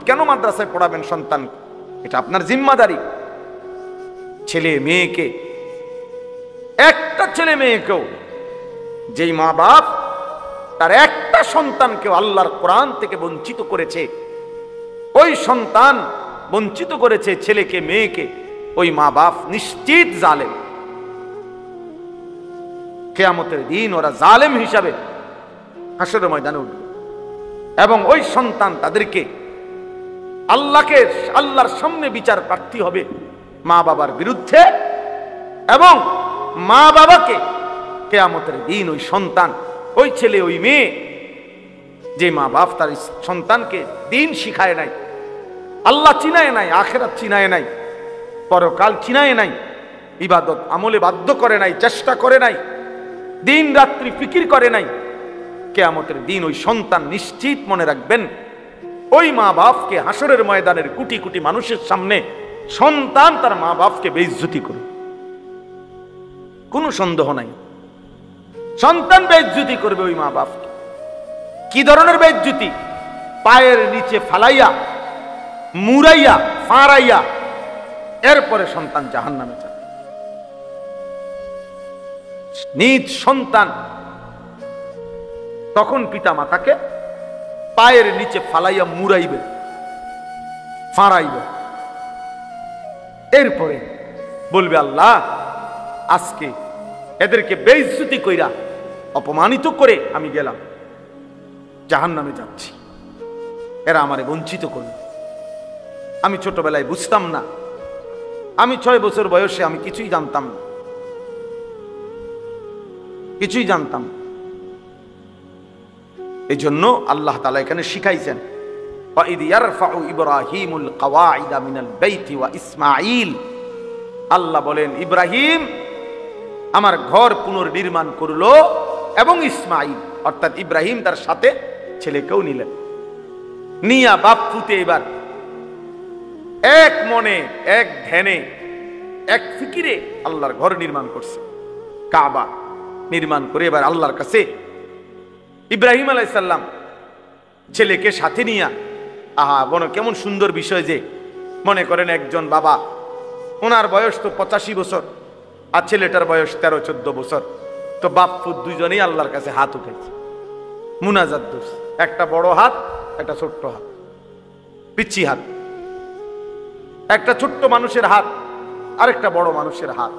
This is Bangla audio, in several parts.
কেন মাদ্রাসায় পড়াবেন সন্তান? এটা আপনার জিম্মাদারি। ছেলে মেয়েকে, একটা ছেলে মেয়েকেও, যেই মা বাপ তার একটা সন্তানকেও আল্লাহর কোরআন থেকে বঞ্চিত করেছে, ওই সন্তান বঞ্চিত করেছে ছেলেকে মেয়েকে, ওই মা বাপ নিশ্চিত জালেম। কিয়ামতের দিন ওরা জালেম হিসাবে হাসরের ময়দানে উঠবে এবং ওই সন্তান তাদেরকে আল্লাহর সামনে বিচার প্রার্থী হবে মা বাবার বিরুদ্ধে। এবং মা বাবাকে কিয়ামতের দিন ওই সন্তান, ওই ছেলে ওই মেয়ে, যে মা বাপ তার সন্তানকে দিন শিখায় নাই, আল্লাহ চিনায় নাই, আখিরাত চিনায় নাই, পরকাল চিনায় নাই, ইবাদত আমলে বাধ্য করে নাই, চেষ্টা করে নাই, দিন রাত্রি ফিকির করে নাই, কিয়ামতের দিন ওই সন্তান নিশ্চিত মনে রাখবেন ওই মা বাপকে হাসরের ময়দানের কোটি কোটি মানুষের সামনে সন্তান তার মা বাপকে বেইজ্জতি করে। কোনো সন্দেহ নাই, সন্তান বেইজ্জতি করবে ওই মা বাপকে। কি ধরনের বেইজ্জতি? পায়ের নিচে ফালাইয়া, মুরাইয়া, ফাঁড়াইয়া, এরপরে সন্তান জাহান্নামে যাবে। নিজ সন্তান তখন পিতা মাতাকে পায়ের নিচে ফালাইয়া মুরাইবে, ফাঁড়াইবে, এরপরে বলবে আল্লাহ আজকে এদেরকে বেইজ্জতি কইরা অপমানিত করে আমি গেলাম, জাহান্নামে যাচ্ছি, এরা আমারে বঞ্চিত করল। আমি ছোটবেলায় বুঝতাম না, আমি 6 বছর বয়সে আমি কিছুই জানতাম না, কিছুই জানতাম। এই জন্য আল্লাহ তাআলা এখানে শিখাইছেন, وَإِذْ يَرْفَعُ إِبْرَاهِيمُ الْقَوَاعِدَ مِنَ الْبَيْتِ وَإِسْمَاعِيلُ, আল্লাহ বলেন ইব্রাহিম আমার ঘর পুনর্নির্মাণ করলো এবং ইসমাইল অর্থাৎ ইব্রাহিম তার সাথে ছেলেকেও নিলেন, নিয়া বাপ পুতে এবার এক মনে, এক ধ্যানে, এক ফিকিরে আল্লাহর ঘর নির্মাণ করছে, কাবা নির্মাণ করে এবার আল্লাহর কাছে ইব্রাহিম আলাইহিস সালাম ছেলেকে সাথে নিয়া, আহা বনো কেমন সুন্দর বিষয় যে মনে করেন একজন বাবা, ওনার বয়স তো 85 বছর আর ছেলেটার বয়স 13-14 বছর, তো বাপ পুত দুইজনেই আল্লাহর কাছে হাত উঠেছে, মুনাজাত করছে, একটা বড় হাত, একটা ছোট্ট হাত, পিচ্ছি হাত, একটা ছোট্ট মানুষের হাত আর একটা বড় মানুষের হাত,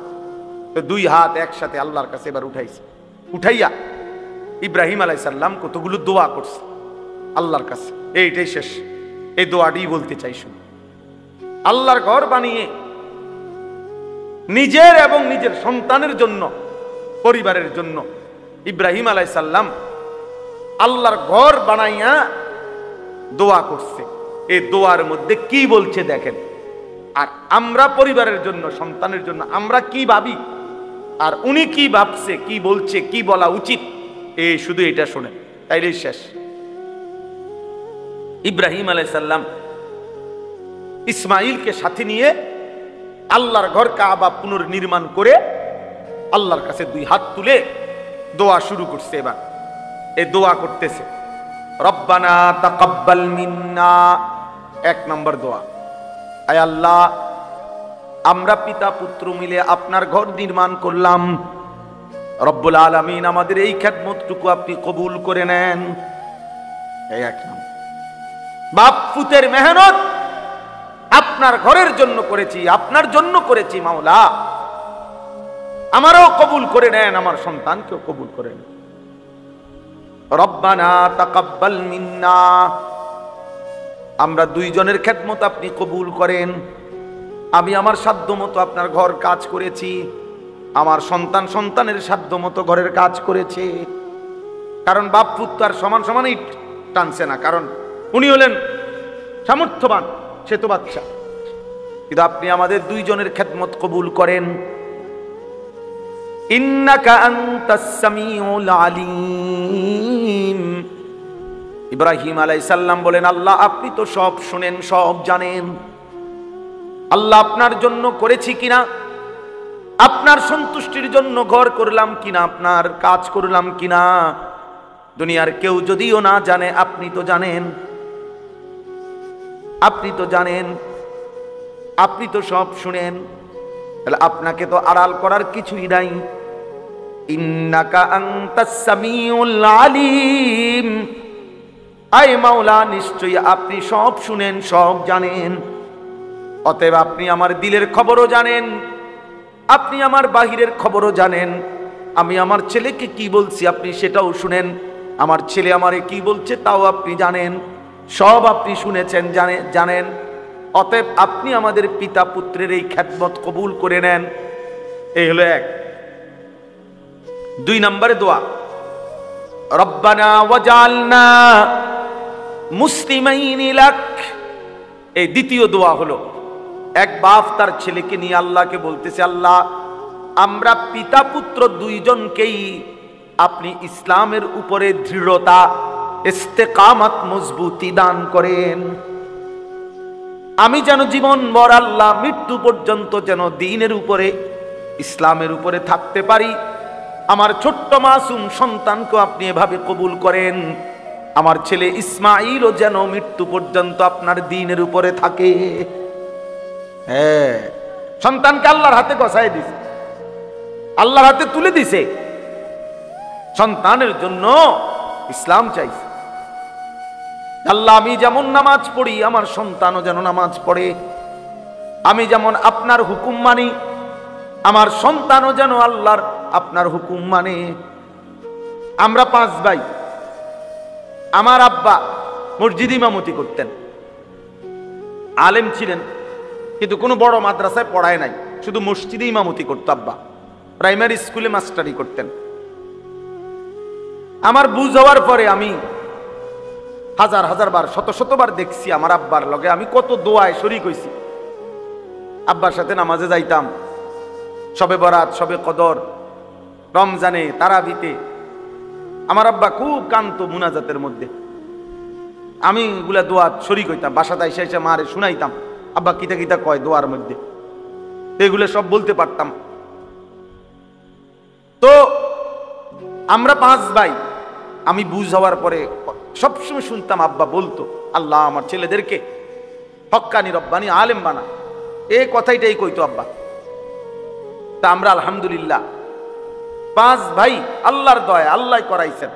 তো দুই হাত একসাথে আল্লাহর কাছে এবার উঠাইছে। উঠাইয়া ইব্রাহিম আলাইহিস সালাম কতগুলো দোয়া করছে আল্লাহর কাছে, এইটাই শেষ, এই দোয়াটি বলতে চাই শুনুন। আল্লাহর ঘর বানিয়ে নিজের এবং নিজের সন্তানের জন্য, পরিবারের জন্য ইব্রাহিম আলাইহিস সালাম আল্লাহর ঘর বানাইয়া দোয়া করছে। এই দোয়ার মধ্যে কি বলছে দেখেন, আর আমরা পরিবারের জন্য, সন্তানের জন্য আমরা কি ভাবি, আর উনি কি ভাবছে, কি বলছে, কি বলা উচিত, এই শুধু এটা শুনে তাইলেই শেষ। ইব্রাহিম আলাইহিস সালাম ইসমাইলকে সাথে নিয়ে আল্লাহর ঘর কাবা পুনর্নির্মাণ করে আল্লাহর কাছে দুই হাত তুলে দোয়া শুরু করছে। এবার এই দোয়া করতেছে, রব্বানা তাকাব্বাল মিন্না, 1 নম্বর দোয়া, আয় আল্লাহ আমরা পিতা পুত্র মিলে আপনার ঘর নির্মাণ করলাম, রব্বুল আলামিন আমাদের এই খেদমতটুকু আপনি কবুল করে নেন। এই 1 নম্বর। বাপ পুতের মেহনত আপনার ঘরের জন্য করেছি, আপনার জন্য করেছি, মাওলা আমারও কবুল করে নেন, আমার সন্তানকেও কবুল করে নেন। রব্বানা তাকাব্বাল মিন্না, আমরা দুইজনের খেদমত আপনি কবুল করেন। আমি আমার সাধ্য মতো আপনার ঘর কাজ করেছি, আমার সন্তানের সাধ্য মতো ঘরের কাজ করেছে। কারণ বাপ পুত্র আর সমান সমানই টানছে না, কারণ উনি হলেন সামর্থ্যবান, সে তো বাচ্চা, কিন্তু আপনি আমাদের দুইজনের খেদমত কবুল করেন। ইন্নাকা আনতাস সামিউল আলিম, ইব্রাহিম আলাইহিস সালাম বলেন আল্লাহ আপনি তো সব শুনেন, সব জানেন। আল্লাহ আপনার জন্য করেছি কিনা, আপনার সন্তুষ্টির জন্য ঘর করলাম কিনা, আপনার কাজ করলাম কিনা, দুনিয়ার কেউ যদিও না জানে আপনি তো জানেন। আপনি তো জানেন, আপনি তো সব শুনেন, তাহলে আপনাকে তো আড়াল করার কিছুই নাই। ইন্নাকা আনতাস সামিউল আলিম, আয় মাওলা নিশ্চয়ই আপনি সব শুনেন, সব জানেন। অতএব আপনি আমার দিলের খবরও জানেন, আপনি আমার বাহিরের খবরও জানেন। আমি আমার ছেলেকে কি বলছি আপনি সেটাও শুনেন, আমার ছেলে আমারে কি বলছে তাও আপনি জানেন, সব আপনি শুনেছেন, জানেন। অতএব আপনি আমাদের পিতা পুত্রের এই খ্যাতমত কবুল করে নেন। এই হলো এক। 2 নম্বরে দোয়া, রব্বানা ওয়াজআলনা মুসলিমাইনি লাক। এই দ্বিতীয় দোয়া হলো, এক বাপ তার ছেলেকে নিয়ে আল্লাহকে বলতেছে, আল্লাহ আমরা পিতা পুত্র দুইজনকেই আপনি ইসলামের উপরে দৃঢ়তা, ইস্তেকামত, মজবুতি দান করেন। আমি যেন জীবন ভর আল্লাহ মৃত্যু পর্যন্ত যেন দ্বীনের উপরে, ইসলামের উপরে থাকতে পারি। আমার ছোট্ট মাসুম সন্তানকে আপনি এভাবে কবুল করেন। আমার ছেলে ইসমাঈলও যেন মৃত্যু পর্যন্ত আপনার দ্বীনের উপরে থাকে। হ্যাঁ, সন্তানকে আল্লাহর হাতে গছায় দিছে, আল্লাহর হাতে তুলে দিছে, সন্তানের জন্য ইসলাম চাইছে। আল্লাহ আমি যেমন নামাজ পড়ি আমার সন্তানও যেন নামাজ পড়ে, আমি যেমন আপনার হুকুম মানি আমার সন্তানও যেন আল্লাহর আপনার হুকুম মানে। আমরা 5 ভাই, আমার আব্বা মসজিদ ইমামতি করতেন, আলেম ছিলেন, কিন্তু কোনো বড় মাদ্রাসায় পড়ায় নাই, শুধু মসজিদে ইমামতি করতো আব্বা, প্রাইমারি স্কুলে মাস্টারি করতেন। আমার বুঝ হওয়ার পরে আমি হাজার হাজার বার, শত শতবার দেখছি আমার আব্বার লগে আমি কত দোয়ায় শরীক হইছি। আব্বার সাথে নামাজে যাইতাম, শবে বরাত, শবে কদর, রমজানে, তারাবিতে। আমার আব্বা খুব কান্ত মুনাজাতের মধ্যে, আমি এগুলা দোয়া শরীক হইতাম, বাসাতে এসে এসে মারে শুনাইতাম আব্বা কিতা কিতা কয় দোয়ার মধ্যে, এগুলো সব বলতে পারতাম। তো আমরা 5 ভাই, আমি বুঝ হওয়ার পরে সবসময় শুনতাম আব্বা বলতো, আল্লাহ আমার ছেলেদেরকে হক্কানি রব্বানি আলেম বানা, এই কথাইটাই কইতো আব্বা। তা আমরা আলহামদুলিল্লাহ 5 ভাই আল্লাহর দয়া, আল্লাহ করাইছেন,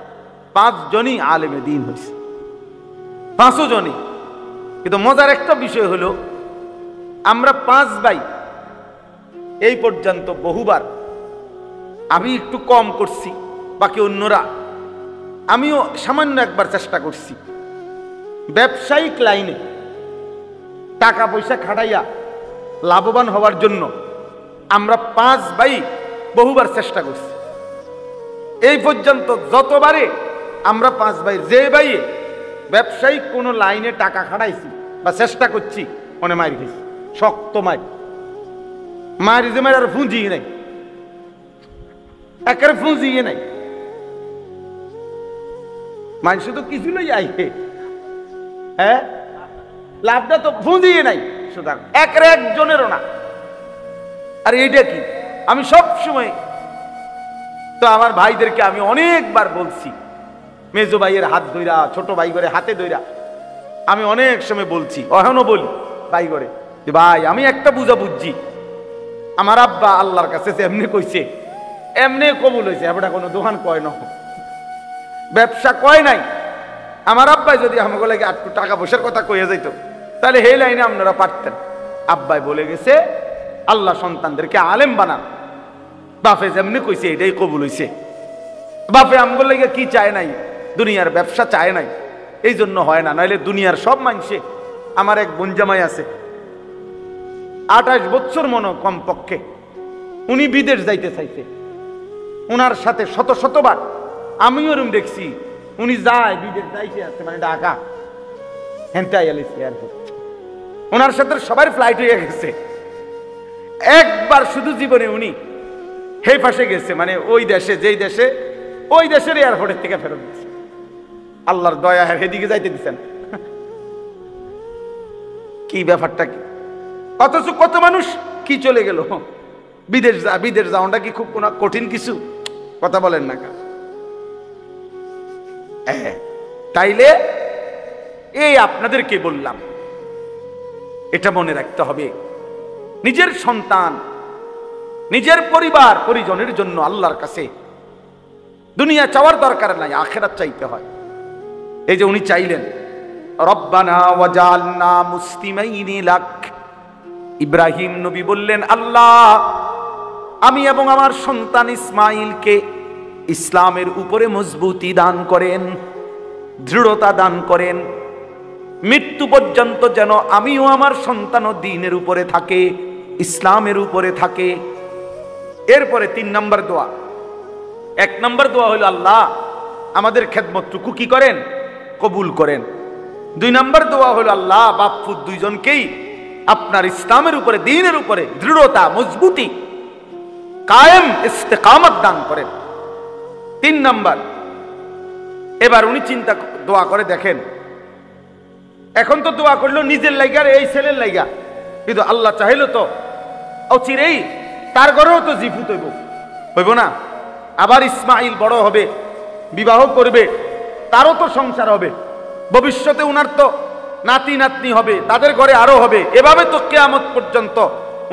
5 জনই আলেমে দ্বীন হয়েছে, 5 জনই। কিন্তু মজার একটা বিষয় হলো, আমরা 5 ভাই এই পর্যন্ত বহুবার, আমি একটু কম করছি, বাকি অন্যরা, আমিও সামান্য একবার চেষ্টা করছি ব্যবসায়িক লাইনে টাকা পয়সা খাটাইয়া লাভবান হওয়ার জন্য। আমরা 5 ভাই বহুবার চেষ্টা করছি। এই পর্যন্ত যতবারে আমরা 5 ভাই, যে ভাই ব্যবসায়িক কোনো লাইনে টাকা খাটাইছি বা চেষ্টা করছি, মনে মারি খেয়েছি, শক্ত মারি যে মারি আর ফুঁজিয়ে নাই, একেবারে ফুঁজিয়ে নাই। মানুষ তো কিছু লই আইহে, হ্যাঁ, লাভটা তো ফুঁজিয়ে নাই, সুতরাং একজনেরও না। আর এইটা কি, আমি সব সময় তো আমার ভাইদেরকে আমি অনেকবার বলছি, মেজো ভাইয়ের হাত ধইরা, ছোট ভাই করে হাতে ধইরা আমি অনেক সময় বলছি, এখনো বলি ভাই করে, যে ভাই আমি একটা বুঝা বুঝছি, আমার আব্বা আল্লাহর কাছে এমনি কইছে, এমনি কবুল হয়েছে, এটা কোনো দোকান কয় না, ব্যবসা কয় নাই। আমার আব্বাই যদি আমাকে লাগে একটু টাকা পয়সার কথা কইয়া যাইত, তাহলে এই লাইনে আপনারা পারতেন। আব্বাই বলে গেছে আল্লাহ সন্তানদেরকে আলেম বানান, বাপে যেমনি কইছে এটাই কবুল হইছে। বাপে আমগো লাগে কি চায় নাই, দুনিয়ার ব্যবসা চায় নাই, এই জন্য হয় না, নাইলে দুনিয়ার সব মানুষে। আমার এক বোন জামাই আছে, 28 বছর মনে কমপক্ষে, উনি বিদেশ যাইতে চাইছে, উনার সাথে শত শতবার আমিও ওরম দেখছি, উনি যায় বিদেশ যাইতে আছে, মানে ঢাকা হেনটাই এয়ারপোর্ট, ওনার সাথে সবার ফ্লাইট হয়ে গেছে। একবার শুধু জীবনে উনি হে পাশে গেছে, মানে ওই দেশে, যেই দেশে, ওই দেশের এয়ারপোর্টের থেকে ফেরত দিচ্ছে। আল্লাহর দয়া, হেদিকে যাইতে দিচ্ছেন, কি ব্যাপারটা কি? অথচ কত মানুষ কি চলে গেল বিদেশ, বিদেশ যাওয়াটা কি খুব কোনো কঠিন কিছু? কথা বলেন না কা? তাইলে এই আপনাদেরকে বললাম, এটা মনে রাখতে হবে। নিজের সন্তান, নিজের পরিবার পরিজনের জন্য আল্লাহর কাছে দুনিয়া চাওয়ার দরকার নাই, আখিরাত চাইতে হয়। এই যে উনি চাইলেন, রব্বানা ওয়াজআলনা মুসলিমাইনি লাক। ইব্রাহিম নবী বললেন, আল্লাহ আমি এবং আমার সন্তান ইসমাইলকে ইসলামের উপরে মজবুতি দান করেন, দৃঢ়তা দান করেন, মৃত্যু পর্যন্ত যেন আমিও আমার সন্তানও দ্বীনের উপরে থাকে, ইসলামের উপরে থাকে। এরপরে 3 নম্বর দোয়া। 1 নম্বর দোয়া হলো আল্লাহ আমাদের খেদমতটুকু কি করেন, কবুল করেন। 2 নম্বর দোয়া হলো আল্লাহ বাপ পুত দুইজনকেই আপনার ইসলামের উপরে, দ্বীনের উপরে দৃঢ়তা, মজবুতি, কায়েম ইস্তেকামত দান করেন। 3 নম্বর, এবার উনি চিন্তা দোয়া করে দেখেন, এখন তো দোয়া করলো নিজের লাইগা, এই ছেলের লাইগা, কিন্তু আল্লাহ চাইলো তো অচিরেই তার ঘরেও তো জিফুত হইব না। আবার ইসমাইল বড় হবে, বিবাহ করবে, তারও তো সংসার হবে, ভবিষ্যতে উনার তো নাতি নাতনি হবে, তাদের ঘরে আরো হবে। এভাবে তো কিয়ামত পর্যন্ত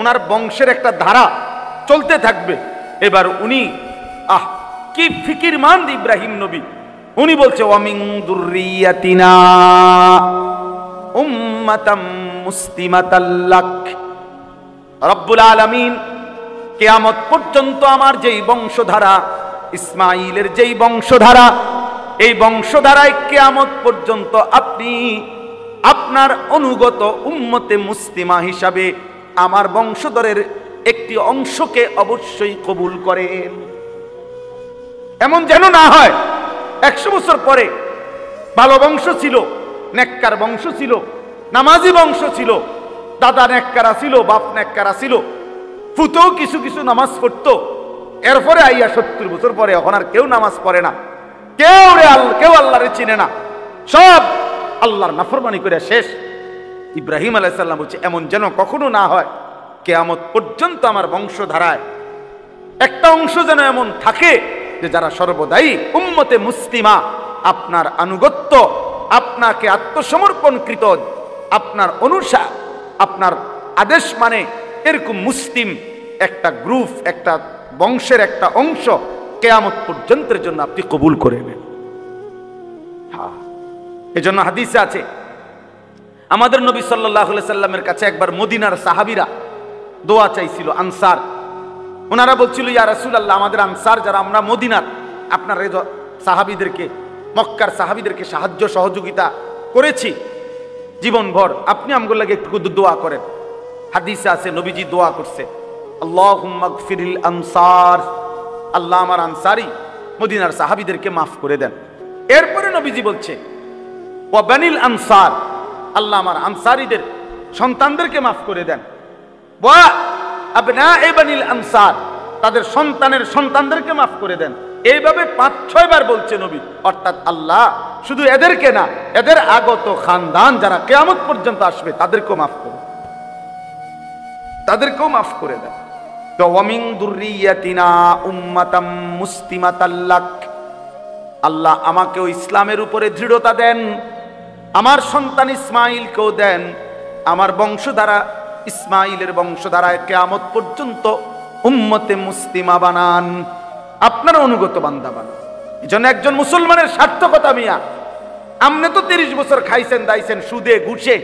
উনার বংশের একটা ধারা চলতে থাকবে। এবার উনি কি ফিকিরমান ইব্রাহিম নবী, উনি বলছে ওয়ামিন যুররিয়াতিনা উম্মাতাম মুসলিমাতাল লাক। রব্বুল আলামিন কিয়ামত পর্যন্ত আমার যেই বংশধারা, ইসমাইলের যেই বংশধারা, এই বংশধারায় কিয়ামত পর্যন্ত আপনি আপনার অনুগত উম্মতে মুসলিমা হিসাবে আমার বংশধরের একটি অংশকে অবশ্যই কবুল করেন। এমন যেন না হয় 100 বছর পরে ভালো বংশ ছিল, নেককার বংশ ছিল, নামাজি বংশ ছিল, দাদা নেককারা ছিল, বাপ নেককারা ছিল, ফুতেও কিছু কিছু নামাজ পড়তো, এরপরে আইয়া 70 বছর পরে এখন আর কেউ নামাজ পড়ে না, কেউ আল্লাহরে চিনে না, সব আল্লাহর নাফরমানি করে শেষ। ইব্রাহিম আলাইহিস সালাম বলছে এমন যেন কখনো না হয়, কিয়ামত পর্যন্ত আমার বংশধারায় একটা অংশ যেন এমন থাকে যে যারা সর্বদাই উম্মতে মুসলিমা, আপনার আনুগত্য, আপনাকে আত্মসমর্পণকৃত, আপনার অনুসার, আপনার আদেশ মানে এরকম মুসলিম একটা গ্রুপ, একটা বংশের একটা অংশ কিয়ামত পর্যন্তের জন্য আপনি কবুল করে নেন। এজন্য হাদিসে আছে, আমাদের নবী সাল্লাল্লাহু আলাইহি সাল্লামের কাছে একবার মদিনার সাহাবীরা দোয়া চাইছিল, আনসার। ওনারা বলছিল, ইয়া রাসূলুল্লাহ, আমাদের আনসার যারা, আমরা মদিনার আপনার সাহাবীদেরকে, মক্কার সাহাবীদেরকে সাহায্য সহযোগিতা করেছি জীবনভর, আপনি আমগুলো লাগে একটু দোয়া করেন। হাদিসে আছে নবীজি দোয়া করছে, আল্লাহুম্মা গফিরিল আনসার, আল্লাহ আমার আনসারি মদিনার সাহাবীদেরকে মাফ করে দেন। এরপরে নবীজি বলছে ওয়া বানিল আনসার, আল্লাহ আমার আনসারীদের সন্তানদেরকে মাফ করে দেন। ওয়া আবনায়ে বানিল আনসার, তাদের সন্তানের সন্তানদেরকে মাফ করে দেন। এইভাবে 5-6 বার বলছে নবী, অর্থাৎ আল্লাহ শুধু এদেরকে না, এদের আগত খানদান যারা কিয়ামত পর্যন্ত আসবে তাদেরকেও মাফ করে, তাদেরকেও মাফ করে দেন। তো ওয়ামিন যুররিয়াতিনা উম্মাতাম মুসলিমাতাল লাক, আল্লাহ আমাকেও ইসলামের উপরে দৃঢ়তা দেন, আমার সন্তান ইসমাইলকেও দেন, আমার বংশধারা ইসমাইলের বংশধারায় কিয়ামত পর্যন্ত উম্মতে মুসলিমা বানান, আপনার অনুগত বান্দা বানান। এজন্য একজন মুসলমানের সার্থকতা মিয়া, আপনি তো 30 বছর খাইছেন দাইছেন সুদে ঘুষে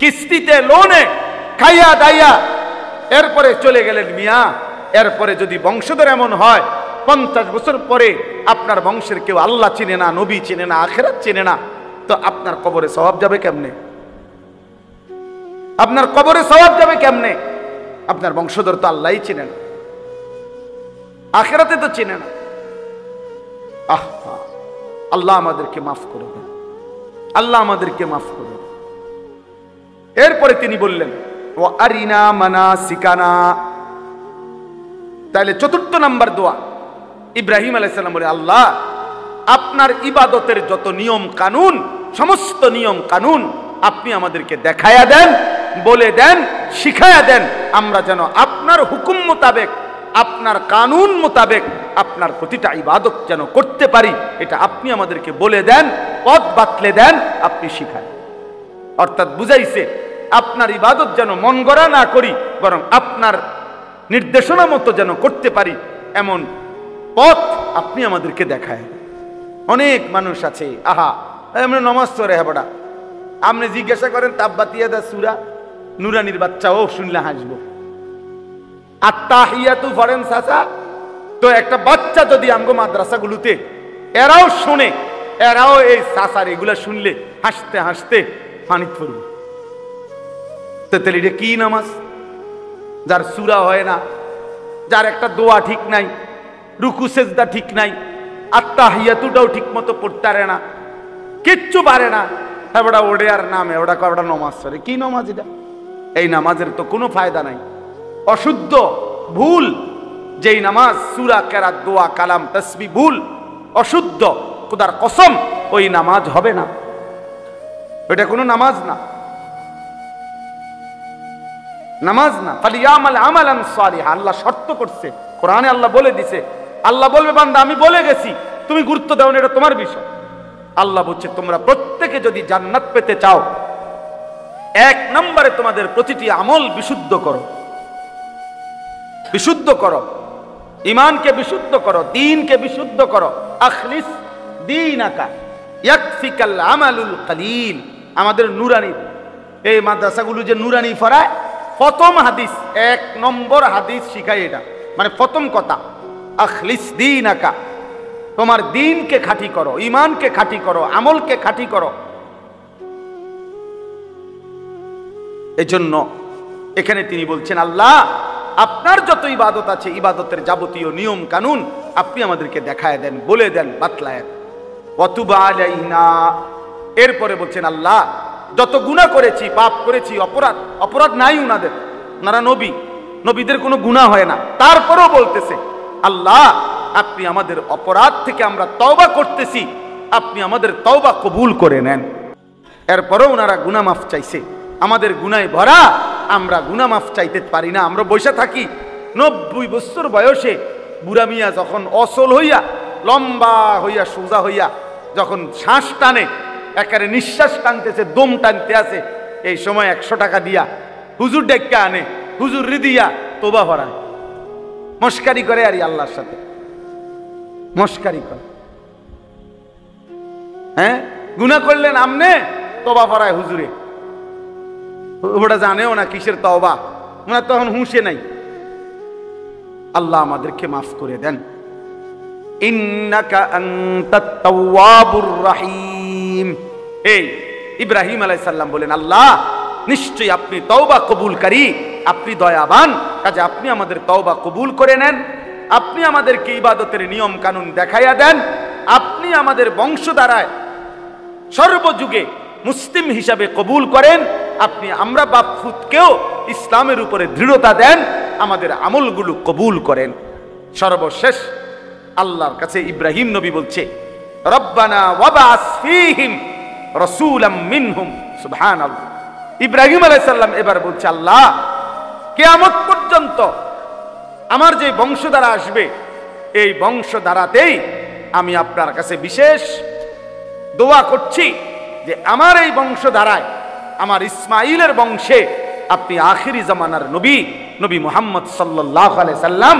কিস্তিতে লোনে খাইয়া দাইয়া, এরপরে চলে গেলেন মিয়া। এরপরে যদি বংশধর এমন হয় 50 বছর পরে আপনার বংশের কেউ আল্লাহ চিনে না, নবী চিনে না, আখিরাত চিনে না, তো আপনার কবরে সওয়াব যাবে কেমনে? আপনার কবরে সওয়াব যাবে কেমনে? আপনার বংশধর তো আল্লাহই চিনে না, আখিরাতে তো চিনে না। আল্লাহ আমাদেরকে মাফ করে দেন, আল্লাহ আমাদেরকে মাফ করে দেন। এরপরে তিনি বললেন ও আরিনা মানাসিকানা। তাহলে 4 নম্বর দোয়া ইব্রাহিম আলাইহিস সালাম বলে, আল্লাহ আপনার ইবাদতের যত নিয়ম কানুন, সমস্ত নিয়ম কানুন আপনি আমাদেরকে দেখায়া দেন, বলে দেন, শিখায়া দেন, আমরা যেন আপনার হুকুম মোতাবেক, আপনার কানুন মোতাবেক আপনার প্রতিটা ইবাদত যেন করতে পারি, এটা আপনি আমাদেরকে বলে দেন, পথ বাতলে দেন, আপনি শিখান। অর্থাৎ বুঝাইছে আপনার ইবাদত যেন মন গড়া না করি, বরং আপনার নির্দেশনা মতো যেন করতে পারি, এমন পথ আপনি আমাদেরকে দেখায়। অনেক মানুষ আছে, আহা আমরা নমাজ পড়ে হেবড়া, আপনি জিজ্ঞাসা করেন তাব্বাতিয়াদা সূরা নুরানির বাচ্চা ও শুনলে হাসবো। আত্তাহিয়াতু পড়েন চাচা, তো একটা বাচ্চা যদি আমগো মাদ্রাসাগুলোতে এরাও শুনে, এরাও এই চাচার এগুলা শুনলে হাসতে হাসতে পানি পড়বে। তাহলে এটা কি নামাজ? যার সূরা হয় না, যার একটা দোয়া ঠিক নাই, রুকু সেজদা ঠিক নাই, আত্তাহিয়াতুটাও ঠিক মতো পড়তে পারে না, কিচ্ছু পারে না, এবারে ওড়ে আর নামে ওটা কয়টা নামাজ পড়ে। কি নামাজ এটা? এই নামাজের তো কোনো ফায়দা নাই, অশুদ্ধ, ভুল। যেই নামাজ সূরা কেরাত দোয়া কালাম তাসবিহ ভুল, অশুদ্ধ, খোদার কসম ওই নামাজ হবে না, ওটা কোনো নামাজ না, নামাজ না। ফালিয়ামাল আমালান সালিহা, আল্লাহ শর্ত করছে কোরআনে, আল্লাহ বলে দিছে। আল্লাহ বলবে বান্দা আমি বলে গেছি, তুমি গুরুত্ব দাও না, এটা তোমার বিষয়। আল্লাহ বলছে তোমরা প্রত্যেকে যদি জান্নাত পেতে চাও, এক নম্বরে তোমাদের প্রতিটি আমল বিশুদ্ধ করো, বিশুদ্ধ করো, ঈমানকে বিশুদ্ধ করো, দ্বীনকে বিশুদ্ধ করো। আখলিস দীনাকা ইয়াকফিকাল আমালুল কলিল। আমাদের নুরানি এই মাদ্রাসাগুলো যে নুরানি পড়ায়, প্রথম হাদিস, এক নম্বর হাদিস শিখায় এটা, মানে প্রথম কথা আখলিস দীনাকা, তোমার দ্বীনকে খাঁটি করো, ঈমানকে খাঁটি করো, আমলকে খাঁটি করো। এজন্য এখানে তিনি বলছেন আল্লাহ আপনার যত ইবাদত আছে, ইবাদতের যাবতীয় নিয়ম কানুন আপনি আমাদেরকে দেখায় দেন, বলে দেন, বাতলায় দেন। ওয়াতুব আলাইনা, এরপরে বলছেন আল্লাহ যত গুনাহ করেছি, পাপ করেছি, অপরাধ নাই উনাদের, ওনারা নবী, নবীদের কোনো গুনাহ হয় না, তারপরেও বলতেছে আল্লাহ আপনি আমাদের অপরাধ থেকে আমরা তওবা করতেছি, আপনি আমাদের তওবা কবুল করে নেন। এরপরেও ওনারা গুনাহ মাফ চাইছে, আমাদের গুনায় ভরা, আমরা গুনাহ মাফ চাইতে পারি না। আমরা বসে থাকি 90 বছর বয়সে, বুড়া মিয়া যখন অচল হইয়া, লম্বা হইয়া, সোজা হইয়া যখন শ্বাস টানে, একেবারে নিঃশ্বাস টানতেছে, দম টানতে আছে, এই সময় 100 টাকা দিয়া হুজুর ডেকে আনে, হুজুর রিদিয়া তোবা ভরায়, মস্কারি করে আর আল্লাহর সাথে মস্কারি করে। হ্যাঁ, গুনাহ করলেন আমনে, তোবা ভরায় হুজুরে, ওটা জানেও না কিসের তওবা, ওনার তখন হুঁশে নাই। আল্লাহ আমাদেরকে মাফ করে দেন। ইন্নাকা আনতাত তাওয়াবুর রহিম। এই ইব্রাহিম আলাইহিস সালাম বলেন আল্লাহ নিশ্চয়ই আপনি তওবা কবুলকারী, আপনি দয়াবান, কাজে আপনি আমাদের তওবা কবুল করে নেন, আপনি আমাদেরকে ইবাদতের নিয়ম কানুন দেখাইয়া দেন, আপনি আমাদের বংশধারায় সর্বযুগে মুসলিম হিসাবে কবুল করেন, আপনি আমরা বাপফুতকেও ইসলামের উপরে দৃঢ়তা দেন, আমাদের আমলগুলো কবুল করেন। সর্বশেষ আল্লাহর কাছে ইব্রাহিম নবী বলছে রব্বানা ওয়াবাস ফীহিম রাসূলাম মিনহুম। সুবহানাল্লাহ। ইব্রাহিম আলাইহিস সালাম এবার বলছে আল্লাহ কিয়ামত পর্যন্ত আমার যে বংশধারা আসবে, এই বংশধারাতেই আমি আপনার কাছে বিশেষ দোয়া করছি যে আমার এই বংশধারায়, আমার ইসমাইলের বংশে আপনি আখিরি জামানার নবী, নবী মুহাম্মদ সাল্লাল্লাহু আলাইহি সাল্লাম,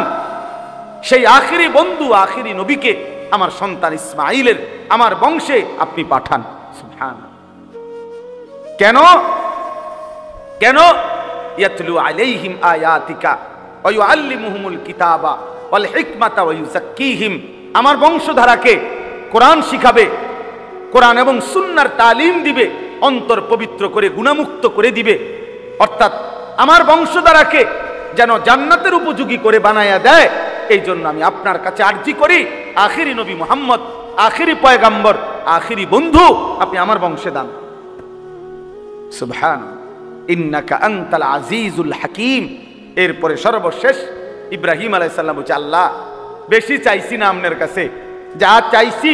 সেই আখিরি বন্ধু, আখিরি নবীকে আমার সন্তান ইসমাইলের আমার বংশে আপনি পাঠান। সুবহানাল্লাহ। কেন? কেন? ইয়াতলু আলাইহিম আয়াতিকা ওয়া ইউআল্লিমুহুমুল কিতাবা ওয়াল হিকমাতা ওয়া ইউযাক্কিহিম। আমার বংশধারাকে কোরআন শিখাবে, কোরআন এবং সুন্নাহর তালিম দিবে, অন্তর পবিত্র করে গুনাহমুক্ত করে দিবে। অর্থাৎ আমার বংশধারাকে যেন জান্নাতের উপযোগী করে বানায়া দেয়, এই জন্য আমি আপনার কাছে আরজি করি, আখিরি নবী মুহাম্মদ, আখিরি পয়গাম্বর, আখিরি বন্ধু আপনি আমার বংশে দান। সুবহান ইন্নাকা আনতাল আজিজুল হাকিম। এরপরে সর্বশেষ ইব্রাহিম আলাইহিস সালাম বলছে আল্লাহ বেশি চাইছি না আপনার কাছে, যা চাইছি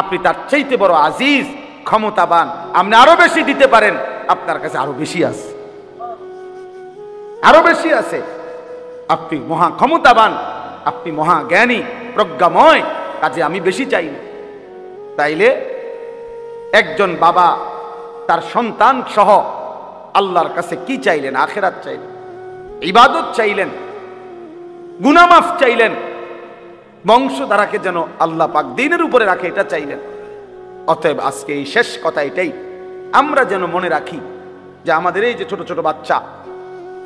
আপনি তার চাইতে বড় আজিজ, ক্ষমতাবান, আপনি আরো বেশি দিতে পারেন, আপনার কাছে আরো বেশি আছে, আরো বেশি আছে। আপনি মহা ক্ষমতাবান, আপনি মহা জ্ঞানী, প্রজ্ঞাময়, কাজে আমি বেশি চাই না। তাইলে একজন বাবা তার সন্তান সহ আল্লাহর কাছে কি চাইলেন? আখিরাত চাইলেন, ইবাদত চাইলেন, গুনাহ মাফ চাইলেন, বংশধারাকে যেন আল্লাহ পাক দ্বীনের উপরে রাখে এটা চাইলেন। অতএব আজকে এই শেষ কথা এটাই, আমরা যেন মনে রাখি যে আমাদের এই যে ছোট ছোট বাচ্চা,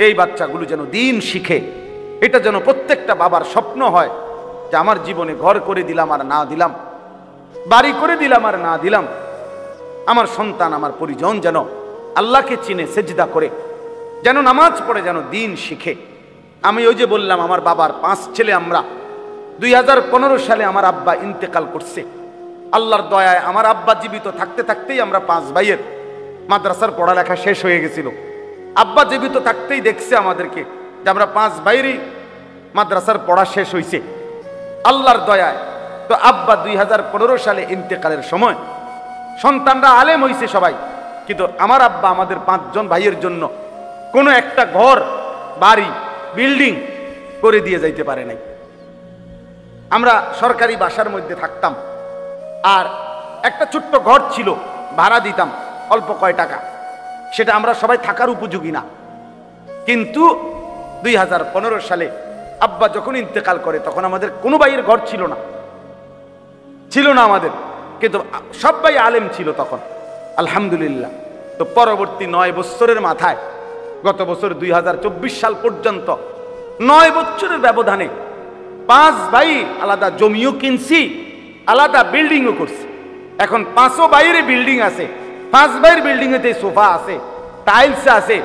এই বাচ্চাগুলো যেন দ্বীন শিখে। এটা যেন প্রত্যেকটা বাবার স্বপ্ন হয় যে আমার জীবনে ঘর করে দিলাম আর না দিলাম, বাড়ি করে দিলাম আর না দিলাম, আমার সন্তান আমার পরিজন যেন আল্লাহকে চিনে সেজদা করে, যেন নামাজ পড়ে, যেন দ্বীন শিখে। আমি ওই যে বললাম আমার বাবার 5 ছেলে, আমরা 2015 সালে আমার আব্বা ইন্তেকাল করছে। আল্লাহর দয়ায় আমার আব্বা জীবিত থাকতে থাকতেই আমরা 5 ভাইয়ের মাদ্রাসার পড়ালেখা শেষ হয়ে গেছিল। আব্বা জীবিত থাকতেই দেখছে আমাদেরকে যে আমরা 5 ভাইয়েরই মাদ্রাসার পড়া শেষ হয়েছে আল্লাহর দয়ায়। তো আব্বা 2015 সালে ইন্তেকালের সময় সন্তানরা আলেম হয়েছে সবাই, কিন্তু আমার আব্বা আমাদের 5 জন ভাইয়ের জন্য কোনো একটা ঘর, বাড়ি, বিল্ডিং করে দিয়ে যাইতে পারে নাই। আমরা সরকারি বাসার মধ্যে থাকতাম, আর একটা ছোট্ট ঘর ছিল, ভাড়া দিতাম অল্প কয় টাকা, সেটা আমরা সবাই থাকার উপযোগী না। কিন্তু 2015 সালে আব্বা যখন ইন্তেকাল করে তখন আমাদের কোনো ভাইয়ের ঘর ছিল না আমাদের, কিন্তু সব ভাই আলেম ছিল তখন, আলহামদুলিল্লাহ। তো পরবর্তী 9 বছরের মাথায়, গত বছর 2024 সাল পর্যন্ত 9 বছরের ব্যবধানে 5 ভাই আলাদা জমিও কিনছি, আলাদা বিল্ডিংও করছি। এখন 5 ভাইয়ের বিল্ডিং আছে, 5 ভাইয়ের বিল্ডিং এতে সোফা আছে, টাইলস আছে,